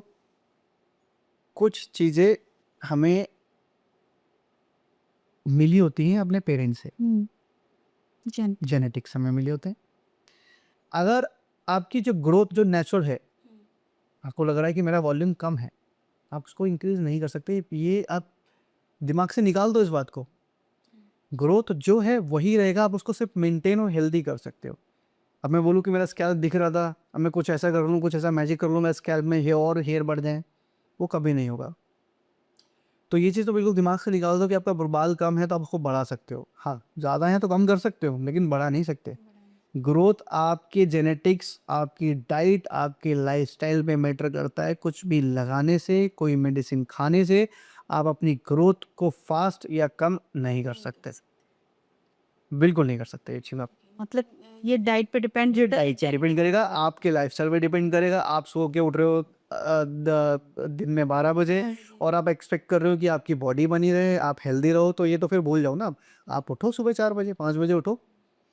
कुछ चीज़ें हमें मिली होती हैं अपने पेरेंट्स से, हुँ। जन जेनेटिक्स हमें मिले होते हैं। अगर आपकी जो ग्रोथ जो नेचुरल है, आपको लग रहा है कि मेरा वॉल्यूम कम है, आप उसको इंक्रीज नहीं कर सकते। ये आप दिमाग से निकाल दो इस बात को। ग्रोथ जो है वही रहेगा, आप उसको सिर्फ मेंटेन और हेल्दी कर सकते हो। अब मैं बोलूँ कि मेरा स्कैल्प दिख रहा था, अब मैं कुछ ऐसा कर लूँ, कुछ ऐसा मैजिक कर लूँ, मेरा स्कैल्प में हेयर और हेयर बढ़ जाए, वो कभी नहीं होगा। तो ये चीज़ तो बिल्कुल दिमाग से निकाल दो कि आपका बाल कम है तो आप उसको बढ़ा सकते हो। हाँ, ज़्यादा है तो कम कर सकते हो, लेकिन बढ़ा नहीं सकते। ग्रोथ आपके जेनेटिक्स, आपकी डाइट, आपके लाइफस्टाइल पे मैटर करता है। कुछ भी लगाने से, कोई मेडिसिन खाने से आप अपनी ग्रोथ को फास्ट या कम नहीं कर सकते। बिल्कुल नहीं कर सकते ये चीज़ आप। मतलब ये डाइट पे डिपेंड ये डाइट पे डिपेंड करेगा, आपके लाइफस्टाइल पे डिपेंड करेगा। आप सो के उठ रहे हो दिन में 12 बजे और आप एक्सपेक्ट कर रहे हो कि आपकी बॉडी बनी रहे, आप हेल्दी रहो, तो ये तो फिर भूल जाओ ना। आप उठो सुबह 4 बजे, 5 बजे उठो,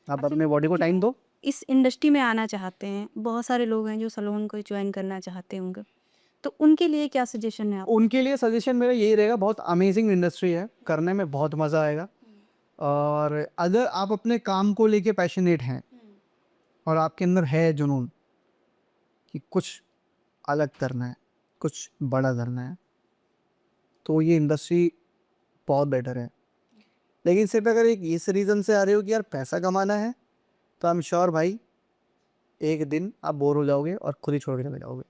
आप अपने बॉडी को टाइम दो। इस इंडस्ट्री में आना चाहते हैं, बहुत सारे लोग हैं जो सैलून को ज्वाइन करना चाहते होंगे, तो उनके लिए क्या सजेशन है आप? उनके लिए सजेशन मेरा यही रहेगा, बहुत अमेजिंग इंडस्ट्री है, करने में बहुत मज़ा आएगा। और अगर आप अपने काम को लेके पैशनेट हैं और आपके अंदर है जुनून कि कुछ अलग करना है, कुछ बड़ा करना है, तो ये इंडस्ट्री बहुत बेटर है। लेकिन सिर्फ अगर एक इस रीज़न से आ रहे हो कि यार पैसा कमाना है, तो आई एम श्योर भाई एक दिन आप बोर हो जाओगे और खुद ही छोड़ के चले जाओगे।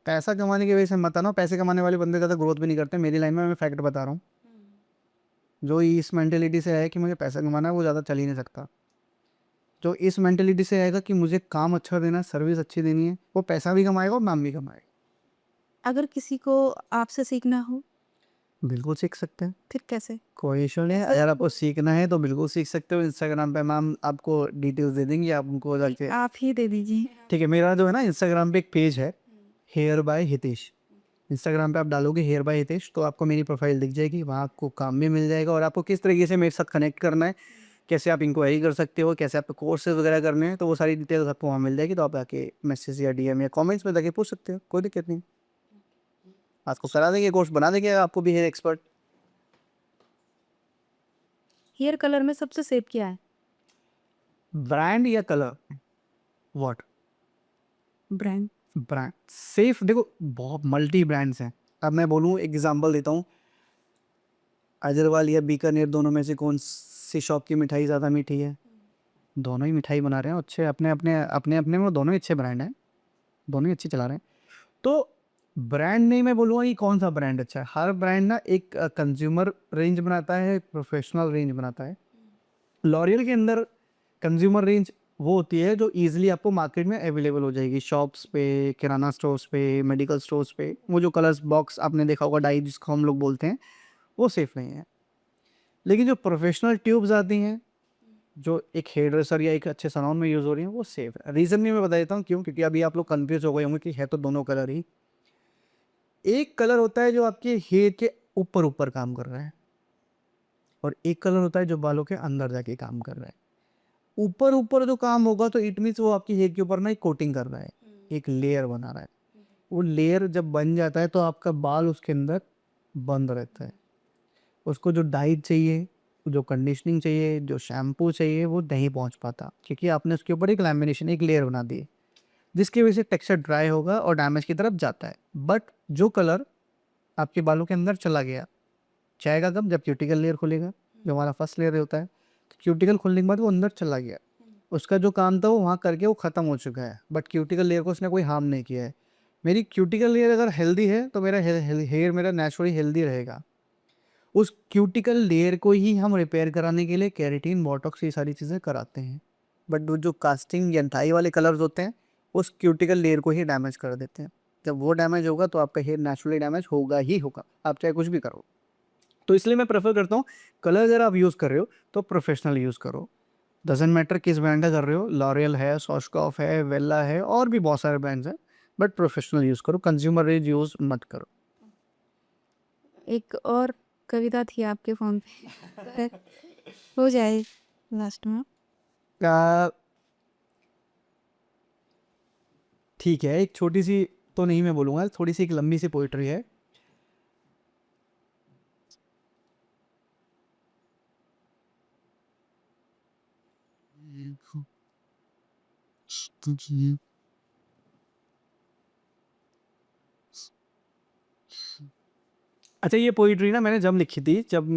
पैसा कमाने की वजह से मत आना। पैसे कमाने वाले बंदे ज़्यादा ग्रोथ भी नहीं करते। मेरी लाइन में मैं फैक्ट बता रहा हूँ। जो इस मेंटेलिटी से है कि मुझे पैसा कमाना है, वो ज़्यादा चल ही नहीं सकता। जो इस मेंटेलिटी से आएगा कि मुझे काम अच्छा देना है, सर्विस अच्छी देनी है, वो पैसा भी कमाएगा और नाम भी कमाएगा। अगर किसी को आपसे सीखना हो, बिल्कुल सीख सकते हैं, फिर कैसे? कोई इशू नहीं है। अगर आपको सीखना है तो बिल्कुल सीख सकते हो। इंस्टाग्राम पे मैम आपको डिटेल्स दे देंगे, आप उनको जाके। आप ही दे दीजिए। ठीक है, मेरा जो है ना इंस्टाग्राम पे एक पेज है, हेयर बाय हितेश। इंस्टाग्राम पे आप डालोगे हेयर बाय हितेश तो आपको मेरी प्रोफाइल दिख जाएगी, वहाँ आपको काम भी मिल जाएगा। और आपको किस तरीके से मेरे साथ कनेक्ट करना है, कैसे आप इंक्वायरी कर सकते हो, कैसे आपको कोर्सेज वगैरह करने हैं, तो वो सारी डिटेल्स आपको वहाँ मिल जाएगी। तो आप आके मैसेज या डीएम या कमेंट्स में जाके पूछ सकते हो, कोई दिक्कत नहीं। आपको करा देंगे, कोर्स बना देंगे आपको भी हेयर एक्सपर्ट। हेयर कलर में सबसे सेफ क्या है? ब्रांड या colour? What? Brand. Brand safe, देखो बहुत मल्टी ब्रांड्स हैं। अब मैं बोलूँ, एग्जांपल देता हूँ, अजरवाल या बीकानेर, दोनों में से कौन सी शॉप की मिठाई ज़्यादा मीठी है? दोनों ही मिठाई बना रहे हैं अच्छे, अपने अपने अपने अपने में दोनों ही अच्छे ब्रांड हैं, दोनों ही अच्छी चला रहे हैं। तो ब्रांड नहीं मैं बोलूँगा कि कौन सा ब्रांड अच्छा है। हर ब्रांड ना एक कंज्यूमर रेंज बनाता है, एक प्रोफेशनल रेंज बनाता है। लॉरियल के अंदर कंज्यूमर रेंज वो होती है जो ईजिली आपको मार्केट में अवेलेबल हो जाएगी, शॉप्स पे, किराना स्टोर्स पे, मेडिकल स्टोर्स पे। वो जो कलर्स बॉक्स आपने देखा होगा, डाई जिसको हम लोग बोलते हैं, वो सेफ़ नहीं है। लेकिन जो प्रोफेशनल ट्यूब्स आती हैं, जो एक हेयर ड्रेसर या एक अच्छे सैलून में यूज़ हो रही हैं, वो सेफ़ है। रीज़न भी मैं बता देता हूँ क्यों, क्योंकि अभी आप लोग कन्फ्यूज़ हो गए होंगे कि है तो दोनों कलर ही। एक कलर होता है जो आपके हेयर के ऊपर ऊपर काम कर रहा है, और एक कलर होता है जो बालों के अंदर जाके काम कर रहा है। ऊपर ऊपर जो काम होगा तो इट मीन्स वो आपकी हेयर के ऊपर ना एक कोटिंग कर रहा है, एक लेयर बना रहा है। वो लेयर जब बन जाता है तो आपका बाल उसके अंदर बंद रहता है। उसको जो डाइट चाहिए, जो कंडीशनिंग चाहिए, जो शैम्पू चाहिए, वो नहीं पहुंच पाता, क्योंकि आपने उसके ऊपर एक लैमिनेशन, एक लेयर बना दी है, जिसकी वजह से टेक्सचर ड्राई होगा और डैमेज की तरफ जाता है। बट जो कलर आपके बालों के अंदर चला गया, जाएगा कब? जब क्यूटिकल लेयर खुलेगा, जो हमारा फर्स्ट लेयर होता है। तो क्यूटिकल खुलने के बाद वो अंदर चला गया, उसका जो काम था वो वहाँ करके वो ख़त्म हो चुका है, बट क्यूटिकल लेयर को उसने कोई हार्म नहीं किया है। मेरी क्यूटिकल लेयर अगर हेल्दी है तो मेरा हेयर मेरा नेचुरली हेल्दी रहेगा। उस क्यूटिकल लेयर को ही हम रिपेयर कराने के लिए केराटिन, बोटॉक्स, ये सारी चीज़ें कराते हैं। बट वो जो कास्टिंग या डाई वाले कलर्स होते हैं, उस क्यूटिकल लेयर को ही डैमेज कर देते हैं। जब वो डैमेज होगा तो आपका हेयर नेचुरली डैमेज होगा ही होगा, आप चाहे कुछ भी करो। तो इसलिए मैं प्रेफर करता हूँ, कलर अगर आप यूज़ कर रहे हो तो प्रोफेशनल यूज़ करो। डज़न्ट मैटर किस ब्रांड का कर रहे हो, लॉरियल है, सॉशकॉफ है, वेल्ला है, और भी बहुत सारे ब्रांड्स हैं, बट प्रोफेशनल यूज़ करो, कंज्यूमर रेंज यूज़ मत करो। एक और कविता थी आपके फ़ोन पे हो जाए लास्ट में। आ, ठीक है, एक छोटी सी तो नहीं मैं बोलूँगा, थोड़ी सी एक लंबी सी पोइट्री है। अच्छा, ये पोइट्री ना मैंने जब लिखी थी, जब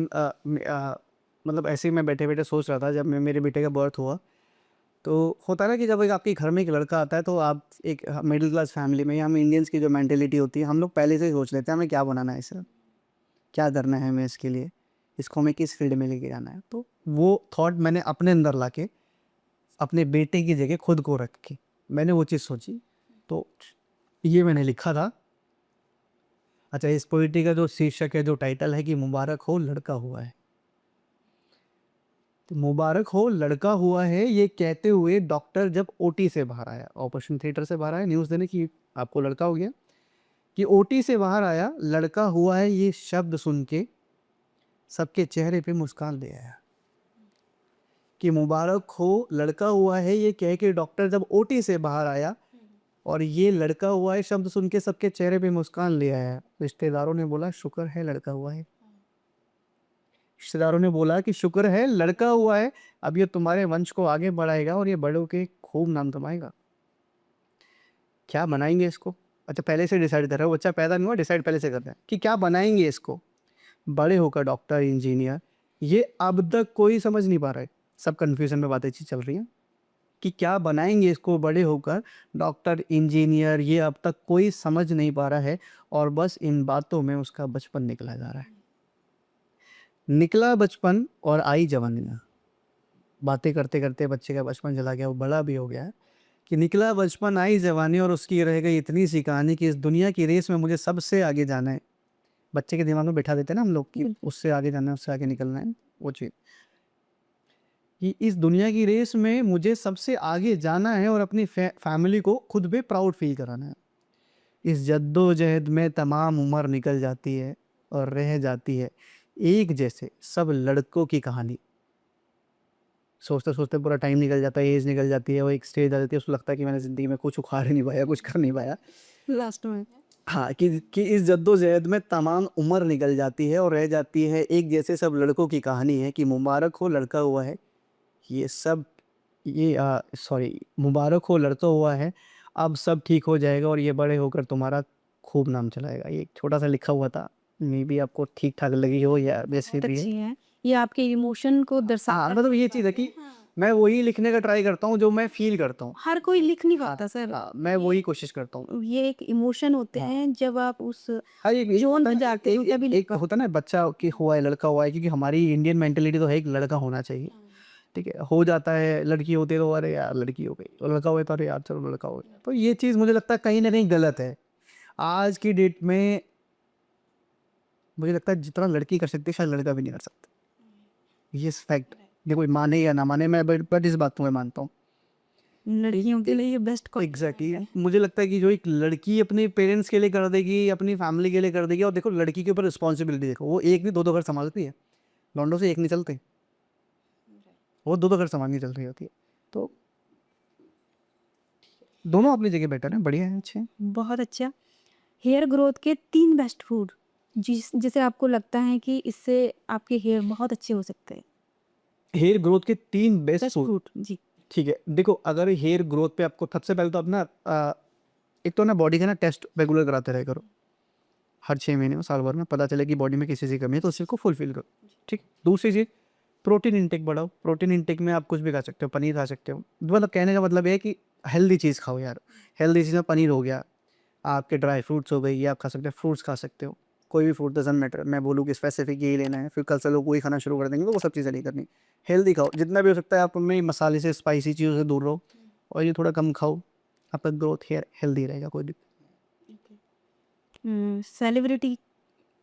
मतलब ऐसे ही मैं बैठे-बैठे सोच रहा था, जब मेरे बेटे का बर्थ हुआ, तो होता है ना कि जब एक आपके घर में एक लड़का आता है, तो आप एक मिडिल क्लास फैमिली में, या हम इंडियंस की जो मेंटालिटी होती है, हम लोग पहले से ही सोच लेते हैं हमें क्या बनाना है इसे, क्या करना है हमें इसके लिए, इसको हमें किस फील्ड में लेके जाना है। तो वो थॉट मैंने अपने अंदर लाके अपने बेटे की जगह खुद को रख के मैंने वो चीज़ सोची, तो ये मैंने लिखा था। अच्छा, इस पोइट्री का जो शीर्षक है, जो टाइटल है कि मुबारक हो लड़का हुआ है। तो मुबारक हो लड़का हुआ है, ये कहते हुए डॉक्टर जब ओटी से बाहर आया, ऑपरेशन थिएटर से बाहर आया न्यूज़ देने की आपको लड़का हो गया, कि ओटी से बाहर आया लड़का हुआ है, ये शब्द सुन के सबके चेहरे पे मुस्कान ले आया। कि मुबारक हो लड़का हुआ है, ये कह के डॉक्टर जब ओटी से बाहर आया और ये लड़का हुआ है शब्द सुन के सबके चेहरे पे मुस्कान ले आया। रिश्तेदारों ने बोला शुक्र है लड़का हुआ है। रिश्तेदारों ने बोला कि शुक्र है लड़का हुआ है, अब ये तुम्हारे वंश को आगे बढ़ाएगा और ये बड़ों के खूब नाम कमाएगा। क्या बनाएंगे इसको? अच्छा, पहले से डिसाइड कर रहे हो, बच्चा पैदा नहीं हुआ, डिसाइड पहले से कर रहे हैं कि क्या बनाएंगे इसको। बड़े होकर डॉक्टर, इंजीनियर, ये अब तक कोई समझ नहीं पा रहा है। सब कन्फ्यूजन में बातें चल रही हैं कि क्या बनाएंगे इसको बड़े होकर, डॉक्टर, इंजीनियर, ये अब तक कोई समझ नहीं पा रहा है। और बस इन बातों में उसका बचपन निकला जा रहा है। निकला बचपन और आई जवानियाँ। बातें करते करते बच्चे का बचपन चला गया, वो बड़ा भी हो गया है। कि निकला बचपन आई जवानी और उसकी रह गई इतनी सी कहानी कि इस दुनिया की रेस में मुझे सबसे आगे जाना है। बच्चे के दिमाग में बैठा देते हैं ना हम लोग कि बिल्कुल। उससे आगे जाना है, उससे आगे निकलना है, वो चीज़ कि इस दुनिया की रेस में मुझे सबसे आगे जाना है और अपनी फैमिली को खुद पे प्राउड फील कराना है। इस जद्दोजहद में तमाम उम्र निकल जाती है और रह जाती है एक जैसे सब लड़कों की कहानी। सोचते सोचते पूरा टाइम निकल जाता है, एज निकल जाती है, वो एक स्टेज आ जाती है, उसको लगता है कि मैंने ज़िंदगी में कुछ उखाड़ ही नहीं पाया, कुछ कर नहीं पाया। लास्ट में। हाँ, कि इस जद्दोजहद में तमाम उम्र निकल जाती है और रह जाती है एक जैसे सब लड़कों की कहानी है कि मुबारक हो लड़का हुआ है। ये सब ये सॉरी, मुबारक हो लड़का हुआ है, अब सब ठीक हो जाएगा और ये बड़े होकर तुम्हारा खूब नाम चलाएगा। ये एक छोटा-सा लिखा हुआ था, मे बी आपको ठीक-ठाक लगी हो या वैसे बहुत भी है। अच्छी है। ये आपके इमोशन को हाँ, दर्शाता मतलब है ये इस चीज़ है बात में। कि हाँ। मैं वही लिखने का ट्राई करता हूँ जो मैं फ़ील करता हूँ। हर कोई लिख नहीं हाँ, पाता सर। हाँ, मैं ये वही कोशिश करता हूँ। ये एक इमोशन होते हाँ। हैं, जब आप उस हाँ, एक ज़ोन में जाते हो तभी लिख एक होता है ना बच्चा कि हुआ है, लड़का हुआ है, क्योंकि हमारी इंडियन मेंटालिटी तो है एक लड़का होना चाहिए। ठीक है, हो जाता है, लड़की होती है तो अरे यार लड़की हो गई, और लड़का हुआ तो अरे यार चलो लड़का हो गया। तो ये चीज़ मुझे लगता है कहीं न कहीं गलत है। आज की डेट में मुझे लगता है जितना लड़की कर सकती है शायद लड़का भी नहीं कर सकता। ये इज़ फैक्ट। ये कोई माने या ना माने, मैं बट इस बात को मैं मानता हूँ। लड़कियों के लिए ये बेस्ट एग्ज़ैक्टली, मुझे लगता है कि जो एक लड़की अपने पेरेंट्स के लिए कर देगी, अपनी फैमिली के लिए कर देगी, और देखो लड़की के ऊपर रिस्पॉन्सिबिलिटी देखो, वो एक नहीं दो-दो घर सँभालती है। लॉन्डो से एक नहीं चलते, वो दो-दो घर सँभालनी चल रही होती है। तो दोनों अपनी जगह बेटर हैं, बढ़िया हैं, अच्छे हैं। बहुत अच्छा। हेयर ग्रोथ के 3 बेस्ट फूड जिसे आपको लगता है कि इससे आपके हेयर बहुत अच्छे हो सकते हैं। हेयर ग्रोथ के 3 बेस्ट बेस्ट फूड। फूड जी। ठीक है, देखो अगर हेयर ग्रोथ पे आपको सबसे पहले तो अपना एक तो ना बॉडी का ना टेस्ट रेगुलर कराते रहा करो। हर 6 महीने में, साल भर में पता चले कि बॉडी में किसी चीज़ की कमी है तो उसी को फुलफ़िल करो। ठीक। दूसरी चीज़, प्रोटीन इंटेक बढ़ाओ। प्रोटीन इंटेक में आप कुछ भी खा सकते हो, पनीर खा सकते हो। मतलब कहने का मतलब ये है कि हेल्दी चीज़ खाओ यार। हेल्दी चीज़ में पनीर हो गया, आपके ड्राई फ्रूट्स हो गए, ये आप खा सकते हो, फ्रूट्स खा सकते हो। कोई भी फ्रूट डज़न्ट मैटर, मैं बोलूँ कि स्पेसिफिक यही लेना है, फिर कल से लोग वही खाना शुरू कर देंगे, तो वो सब चीज़ें नहीं करनी। हेल्दी खाओ, जितना भी हो सकता है आप अपने मसाले से, स्पाइसी चीज़ों से दूर रहो और ये थोड़ा कम खाओ, आपका ग्रोथ हेयर हेल्दी रहेगा, कोई दिक्कत। सेलिब्रिटी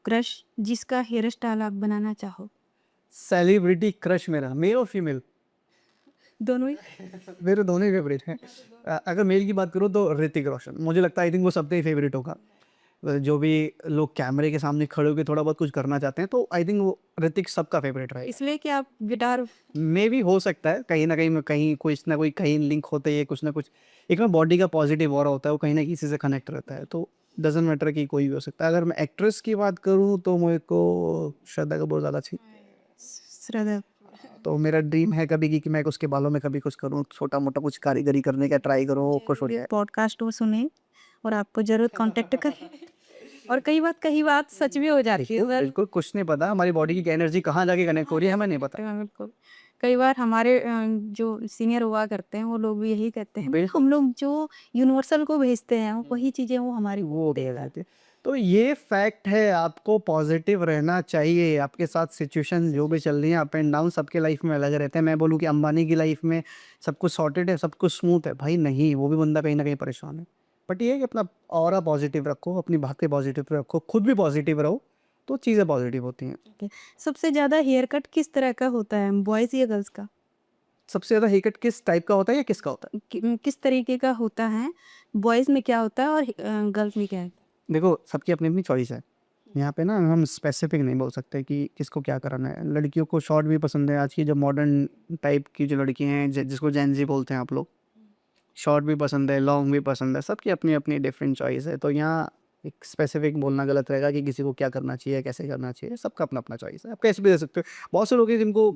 क्रश जिसका हेयर स्टाइल आप बनाना चाहो? सेलिब्रिटी क्रश मेरा, मेल और फीमेल? दोनों ही? मेरे दोनों ही फेवरेट हैं। अगर मेल की बात करूँ तो ऋतिक रोशन, मुझे लगता है आई थिंक वो सबका ही फेवरेट होगा। जो भी लोग कैमरे के सामने खड़े होके थोड़ा बहुत कुछ करना चाहते हैं तो आई थिंक वो ऋतिक सबका फेवरेट रहेगा। इसलिए कि आप गिटार मे भी हो सकता है कहीं ना कहीं कहीं कुछ ना कोई कहीं लिंक होते ही है, कुछ ना कुछ एक ना बॉडी का पॉजिटिव ऑरा होता है, वो कहीं ना किसी से कनेक्ट रहता है, तो डजेंट मैटर कि कोई भी हो सकता है। अगर मैं एक्ट्रेस की बात करूँ तो मेरे को श्रद्धा कपूर ज़्यादा अच्छी। श्रद्धा तो मेरा ड्रीम है कभी कि मैं उसके बालों में कभी कुछ करूँ, छोटा-मोटा कुछ कारीगरी करने का ट्राई करूँ, कुछ हो ये जाए। पॉडकास्ट वो सुने और आपको ज़रूर कॉन्टैक्ट करें। और कई बात सच भी हो जाती है बिल्कुल, सर। बिल्कुल, कुछ नहीं पता हमारी बॉडी की एनर्जी कहाँ जाके कनेक्ट हो रही है, हमें नहीं पता। बिल्कुल। कई बार हमारे जो सीनियर हुआ करते हैं वो लोग भी यही कहते हैं, बिल्कुल। हम लोग जो यूनिवर्सल को भेजते हैं वही चीज़ें वो हमारी वो दे जाते। तो ये फैक्ट है, आपको पॉजिटिव रहना चाहिए। आपके साथ सिचुएशन जो भी चल रही है, अप एंड डाउन सबके लाइफ में अलग रहते हैं। मैं बोलूँ कि अंबानी की लाइफ में सब कुछ सॉर्टेड है, सब कुछ स्मूथ है, भाई नहीं, वो भी बंदा कहीं ना कहीं परेशान है। बट ये है कि अपना ऑरा पॉजिटिव रखो, अपनी बातें पॉजिटिव रखो, खुद भी पॉजिटिव रहो, तो चीज़ें पॉजिटिव होती हैं। ओके। सबसे ज़्यादा हेयर कट किस तरह का होता है, बॉयज़ या गर्ल्स का? सबसे ज़्यादा हेयर कट किस टाइप का होता है या किसका होता है? किस तरीके का होता है? बॉयज़ में क्या होता है और गर्ल्स में क्या है? देखो, सबकी अपनी अपनी चॉइस है। यहाँ पे ना हम स्पेसिफिक नहीं बोल सकते कि किसको क्या कराना है। लड़कियों को शॉर्ट भी पसंद है, आज की जो मॉडर्न टाइप की जो लड़कियाँ हैं, जिसको जेन ज़ी बोलते हैं आप लोग, शॉर्ट भी पसंद है, लॉन्ग भी पसंद है, सबकी अपनी अपनी डिफरेंट चॉइस है। तो यहाँ एक स्पेसिफिक बोलना गलत रहेगा कि किसी को क्या करना चाहिए, कैसे करना चाहिए, सबका अपना अपना चॉइस है। आप कैसे भी दे सकते हो। बहुत से लोग हैं जिनको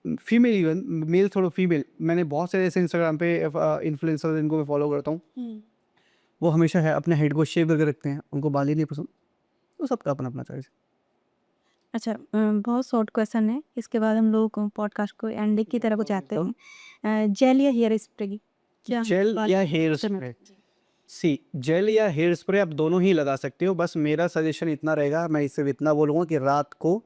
फीमेल, इवन मेल छोड़ो फीमेल, मैंने बहुत सारे ऐसे इंस्टाग्राम पे इन्फ्लुएंसर जिनको मैं फॉलो करता हूँ, वो हमेशा है अपने हेड को शेव करके रखते हैं, उनको बाल ही नहीं पसंद। तो सबका अपना अपना चॉइस अच्छा, बहुत शॉर्ट क्वेश्चन है, इसके बाद हम लोग पॉडकास्ट को एंडिंग की तरफ जाते है। हैं। जेल या हेयर स्प्रे की क्या जेल बात या हेयर करना? स्प्रे? सी, जेल या हेयर स्प्रे आप दोनों ही लगा सकते हो। बस मेरा सजेशन इतना रहेगा, मैं इससे इतना बोलूँगा कि रात को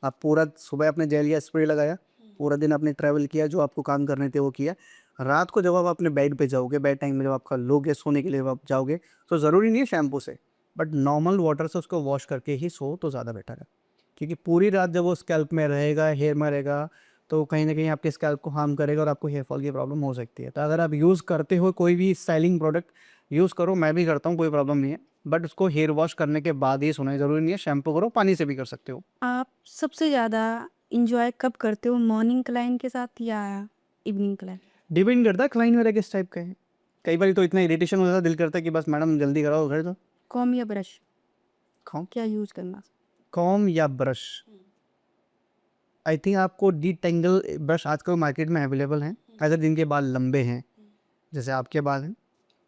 आप पूरा सुबह आपने जेल या स्प्रे लगाया, पूरा दिन आपने ट्रैवल किया, जो आपको काम करने थे वो किया। रात को जब आप अपने बेड पे जाओगे, बेड टाइम में जब आपका लोगे सोने के लिए, जब आप जाओगे, तो ज़रूरी नहीं है शैम्पू से, बट नॉर्मल वाटर से उसको वॉश करके ही सो तो ज़्यादा बेटर है। क्योंकि पूरी रात जब वो स्कैल्प में रहेगा, हेयर में रहेगा, तो कहीं न कहीं आपके स्कैल्प को हार्म करेगा और आपको हेयर फॉल की प्रॉब्लम हो सकती है। तो अगर आप यूज़ करते हो कोई भी स्टाइलिंग प्रोडक्ट, यूज़ करो, मैं भी करता हूँ, कोई प्रॉब्लम नहीं है। बट उसको हेयर वॉश करने के बाद ही सोना है, ज़रूरी नहीं है शैम्पू करो, पानी से भी कर सकते हो। आप सबसे ज़्यादा एन्जॉय कब करते हो, मॉर्निंग क्लाइंट के साथ या इवनिंग क्लाइंट? डिपेंड करता है क्लाइंट मेरा किस टाइप का है। कई बारी तो इतना इरिटेशन हो जाता है, दिल करता है कि बस मैडम जल्दी कराओ, घर दो। कॉम या ब्रश कॉम क्या यूज़ करना? कॉम या ब्रश? आई थिंक आपको डिटेंगल ब्रश आजकल मार्केट में अवेलेबल हैं। अगर जिनके बाल लंबे हैं, जैसे आपके बाल हैं,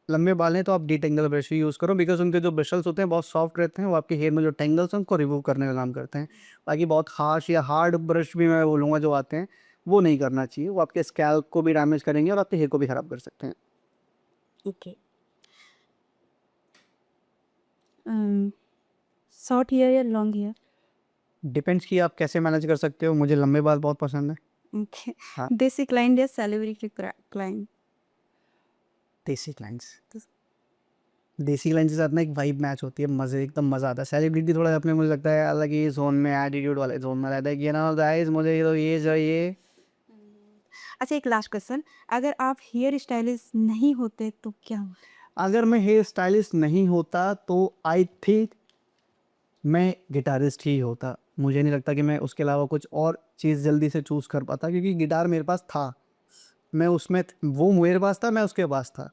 लंबे बाल हैं, तो आप डिटेंगल ब्रश ही यूज़ करो, बिकॉज़ उनके जो ब्रिशल्स होते हैं बहुत सॉफ्ट रहते हैं, वो आपके हेयर में जो टेंगल्स हैं उनको रिमूव करने का काम करते हैं। बाकी बहुत हार्श या हार्ड ब्रश भी मैं बोलूँगा जो आते हैं, वो नहीं करना चाहिए। वो आपके स्कैल्प को भी डैमेज करेंगे और आपके हेयर को भी ख़राब कर सकते हैं। ओके। शॉर्ट हेयर या लॉन्ग हेयर? डिपेंड्स कि आप कैसे मैनेज कर सकते हो। मुझे लंबे बाल बहुत पसंद है। ओके। हाँ, देसी क्लाइंट या सेलिब्रिटी क्लाइंट? देसी क्लाइंट्स। देसी क्लाइंट्स के साथ ना एक वाइब मैच होती है, मज़े एकदम मज़ा आता है। सेलिब्रिटी थोड़ा अपने मुझे लगता है अलग ही ज़ोन में, एटीट्यूड वाले ज़ोन में रहता है कि ना गाइस मुझे तो ये चाहिए। अच्छा, एक लास्ट क्वेश्चन, अगर आप हेयर स्टाइलिस्ट नहीं होते तो क्या होता? अगर मैं हेयर स्टाइलिस्ट नहीं होता तो आई थिंक मैं गिटारिस्ट ही होता। मुझे नहीं लगता कि मैं उसके अलावा कुछ और चीज़ जल्दी से चूज़ कर पाता, क्योंकि गिटार मेरे पास था। मैं उसमें वो मेरे पास था, मैं उसके पास था।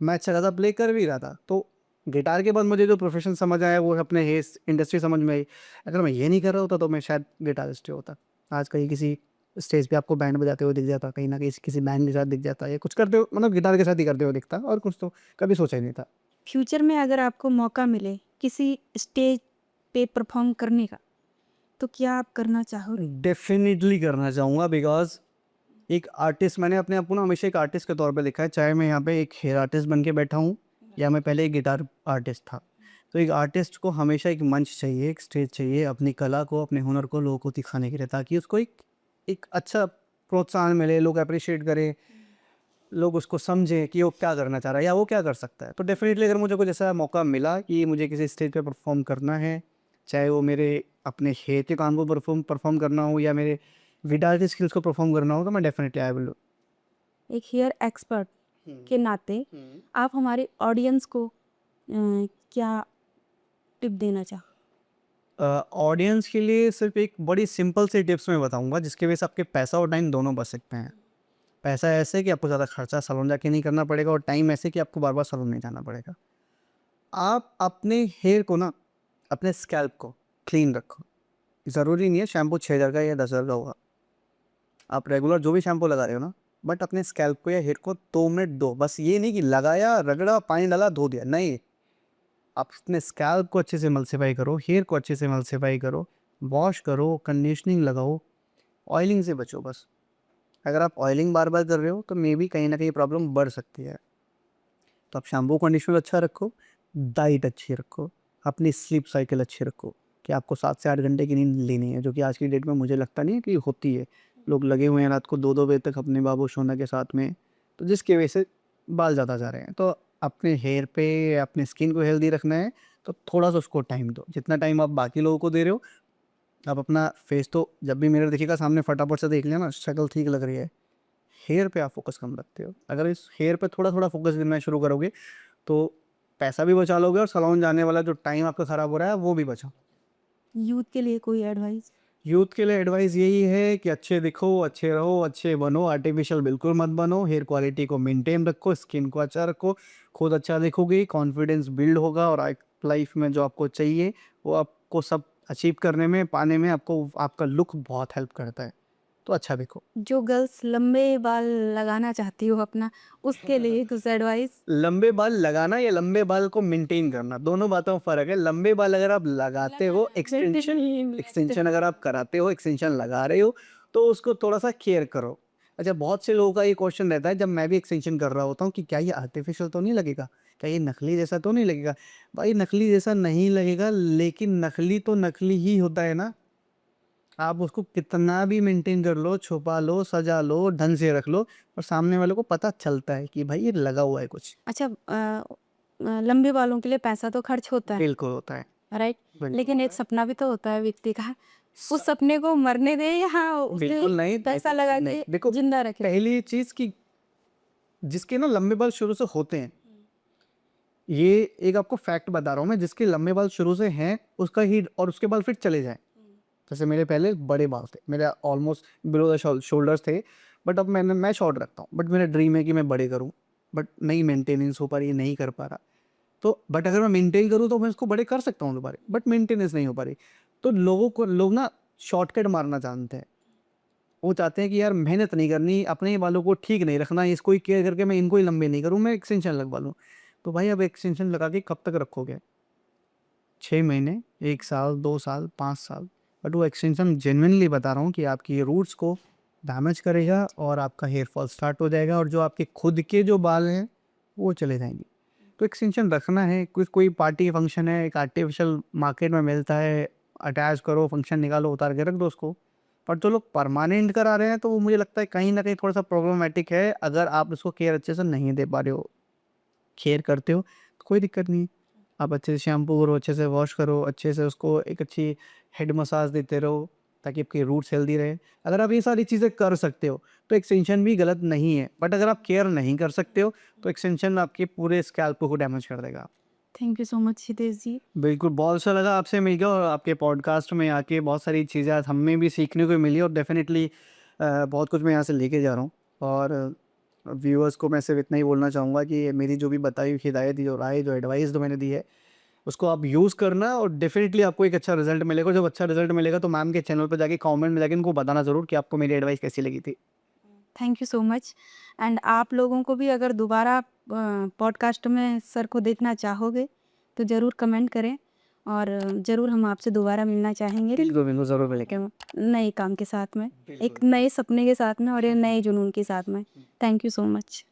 मैं अच्छा खासा प्ले कर भी रहा था। तो गिटार के बाद मुझे जो प्रोफ़ेशन समझ आया वो अपने हेयर इंडस्ट्री समझ में आई। अगर मैं ये नहीं कर रहा होता तो मैं शायद गिटारिस्ट ही होता। आज कहीं किसी स्टेज पे आपको बैंड बजाते हुए दिख जाता, कहीं न कहीं किसी बैंड के साथ दिख जाता, या कुछ करते हुए, मतलब गिटार के साथ ही करते हुए दिखता, और कुछ तो कभी सोचा ही नहीं था। फ्यूचर में अगर आपको मौका मिले किसी स्टेज पे परफॉर्म करने का, तो क्या आप करना चाहोगे? डेफ़िनिटली करना चाहूँगा, बिकॉज़ एक आर्टिस्ट, मैंने अपने आप को ना हमेशा एक आर्टिस्ट के तौर पे देखा है, चाहे मैं यहाँ पे एक हेयर आर्टिस्ट बन के बैठा हूँ या मैं पहले एक गिटार आर्टिस्ट था। तो एक आर्टिस्ट को हमेशा एक मंच चाहिए, एक स्टेज चाहिए, अपनी कला को, अपने हुनर को लोगों को दिखाने के लिए, ताकि उसको एक एक अच्छा प्रोत्साहन मिले, लोग एप्रिशिएट करें, लोग उसको समझें कि वो क्या करना चाह रहा है या वो क्या कर सकता है। तो डेफ़िनिटली अगर मुझे कुछ ऐसा मौका मिला कि मुझे किसी स्टेज पे परफ़ॉर्म करना है, चाहे वो मेरे अपने हेयर के काम को परफ़ॉर्म करना हो या मेरे गिटार की स्किल्स को परफ़ॉर्म करना हो, तो मैं डेफ़िनिटली आई विल। एक हेयर एक्सपर्ट हुँ, के नाते हुँ। आप हमारे ऑडियंस को क्या टिप देना चाहो? ऑडियंस के लिए सिर्फ़ एक बड़ी सिंपल सी टिप्स मैं बताऊँगा, जिसकी वजह से आपके पैसा और टाइम दोनों बच सकते हैं। पैसा ऐसे कि आपको ज़्यादा खर्चा सैलून जाके नहीं करना पड़ेगा, और टाइम ऐसे कि आपको बार-बार सैलून नहीं जाना पड़ेगा। आप अपने हेयर को ना, अपने स्कैल्प को क्लीन रखो। ज़रूरी नहीं है शैम्पू 6000 का या 10,000 का होगा। आप रेगुलर जो भी शैम्पू लगा रहे हो ना, बट अपने स्कैल्प को या हेयर को 2 मिनट दो। बस ये नहीं कि लगाया, रगड़ा, पानी डाला, धो दिया, नहीं। आप अपने स्कैल्प को अच्छे से एमल्सिफाई करो, हेयर को अच्छे से एमल्सिफाई करो, वॉश करो, कंडीशनिंग लगाओ, ऑयलिंग से बचो बस। अगर आप ऑयलिंग बार बार कर रहे हो तो मे बी कहीं ना कहीं प्रॉब्लम बढ़ सकती है। तो आप शैम्पू कंडीशनर अच्छा रखो, डाइट अच्छी रखो, अपनी स्लीप साइकिल अच्छी रखो कि आपको 7 से 8 घंटे की नींद लेनी है, जो कि आज की डेट में मुझे लगता नहीं है कि होती है। लोग लगे हुए हैं रात को 2-2 बजे तक अपने बाबू सोना के साथ में, तो जिसकी वजह से बाल ज़्यादा जा रहे हैं। तो अपने हेयर पे, अपने स्किन को हेल्दी रखना है तो थोड़ा सा उसको टाइम दो, जितना टाइम आप बाकी लोगों को दे रहे हो। आप अपना फेस तो जब भी मिरर दिखेगा सामने फटाफट से देख लेना, शक्ल ठीक लग रही है। हेयर पे आप फोकस कम रखते हो। अगर इस हेयर पे थोड़ा थोड़ा फोकस देना शुरू करोगे तो पैसा भी बचा लोगे और सैलून जाने वाला जो टाइम आपका ख़राब हो रहा है वो भी बचा। यूथ के लिए कोई एडवाइस? यूथ के लिए एडवाइस यही है कि अच्छे दिखो, अच्छे रहो, अच्छे बनो, आर्टिफिशियल बिल्कुल मत बनो, हेयर क्वालिटी को मेंटेन रखो, स्किन को अच्छा रखो, खुद अच्छा दिखोगे, कॉन्फिडेंस बिल्ड होगा और लाइफ में जो आपको चाहिए वो आपको सब अचीव करने में, पाने में आपको आपका लुक बहुत हेल्प करता है। तो अच्छा दिखो। जो गर्ल्स लंबे बाल लगाना चाहती हो अपना, उसके लिए कुछ एडवाइस? लंबे बाल लगाना या लंबे बाल को मेंटेन करना, दोनों बातों में फ़र्क है। लंबे बाल अगर आप लगाते हो, एक्सटेंशन अगर आप कराते हो, एक्सटेंशन लगा रहे हो, तो उसको थोड़ा-सा केयर करो। अच्छा, बहुत से लोगों का ये क्वेश्चन रहता है जब मैं भी एक्सटेंशन कर रहा होता हूँ कि क्या ये आर्टिफिशियल तो नहीं लगेगा? क्या ये नकली जैसा तो नहीं लगेगा? भाई नकली जैसा नहीं लगेगा, लेकिन नकली तो नकली ही होता है ना। आप उसको कितना भी मेंटेन कर लो, छुपा लो, सजा लो, ढंग से रख लो, और सामने वाले को पता चलता है कि भाई ये लगा हुआ है कुछ। अच्छा, लंबे बालों के लिए पैसा तो खर्च होता है, बिल्कुल होता है, राइट? बिल्कुल लेकिन एक होता है। सपना भी तो होता है व्यक्ति का। उस स सपने को मरने दें या उसे बिल्कुल नहीं, पैसा लगा नहीं, के देखो जिंदा रखें? पहली चीज़ कि जिसके ना लंबे बाल शुरू से होते हैं, ये एक आपको फैक्ट बता रहा हूँ मैं, जिसके लंबे बाल शुरू से हैं, उसका ही और उसके बाल फिर चले जाएँ। जैसे मेरे पहले बड़े बाल थे, मेरे ऑलमोस्ट बिलो द शोल्डर्स थे, बट अब मैं शॉर्ट रखता हूँ। बट मेरा ड्रीम है कि मैं बड़े करूँ, बट नहीं मेंटेनेंस हो पा रही है, नहीं कर पा रहा। तो बट अगर मैं मेंटेन करूँ तो मैं उसको बड़े कर सकता हूँ दोबारा, बट मेंटेनेंस नहीं हो पा रही। तो लोग ना शॉर्टकट मारना जानते हैं। वो चाहते हैं कि यार मेहनत नहीं करनी, अपने ही बालों को ठीक नहीं रखना, इसको ही केयर करके मैं इनको ही लंबे नहीं करूँ, मैं एक्सटेंशन लगवा लूँ। तो भाई अब एक्सटेंशन लगा के कब तक रखोगे? 6 महीने, 1 साल, 2 साल, 5 साल। बट वो एक्सटेंशन जेनुइनली बता रहा हूँ कि आपकी रूट्स को डैमेज करेगा और आपका हेयर फॉल स्टार्ट हो जाएगा और जो आपके खुद के जो बाल हैं, वो चले जाएँगे। तो एक्सटेंशन रखना है, कुछ कोई पार्टी फंक्शन है, एक आर्टिफिशियल मार्केट में मिलता है, अटैच करो, फंक्शन निकालो, उतार के रख दो उसको। पर जो लोग परमानेंट करा रहे हैं, तो वो मुझे लगता है कहीं न कहीं थोड़ा-सा प्रॉब्लमैटिक है, अगर आप उसको केयर अच्छे से नहीं दे पा रहे हो। केयर करते हो, तो कोई दिक्कत नहीं है। आप अच्छे से शैम्पू करो, अच्छे से वॉश करो, अच्छे से उसको एक अच्छी हेड मसाज देते रहो, ताकि आपके रूट्स हेल्दी रहे। अगर आप ये सारी चीज़ें कर सकते हो, तो एक्सटेंशन भी गलत नहीं है। बट अगर आप केयर नहीं कर सकते हो, तो एक्सटेंशन आपके पूरे स्कैल्प को डैमेज कर देगा। Thank you so much Hitesh ji. बिल्कुल, बहुत अच्छा लगा आपसे मिलके और आपके पॉडकास्ट में आके बहुत सारी चीज़ें आज हमें भी सीखने को मिली और डेफ़िनेटली बहुत कुछ मैं यहाँ से लेके जा रहा हूँ। और व्यूअर्स को मैं सिर्फ़ इतना ही बोलना चाहूँगा कि मेरी जो भी बताई हुई हिदायत, जो राय, जो एडवाइस जो मैंने दी है, उसको आप यूज़ करना और डेफ़िनेटली आपको एक अच्छा रिज़ल्ट मिलेगा। जब अच्छा रिज़ल्ट मिलेगा तो मैम के चैनल पे जाके कमेंट में जाके उनको बताना ज़रूर कि आपको मेरी एडवाइस कैसी लगी थी। Thank you so much. And आप लोगों को भी अगर दोबारा पॉडकास्ट में सर को देखना चाहोगे तो ज़रूर कमेंट करें और ज़रूर हम आपसे दोबारा मिलना चाहेंगे बिल्कुल, बिल्कुल, ज़रूर मिलेंगे। नए काम के साथ में, एक बिल्कुल। नए सपने के साथ में और एक नए जुनून के साथ में। Thank you so much.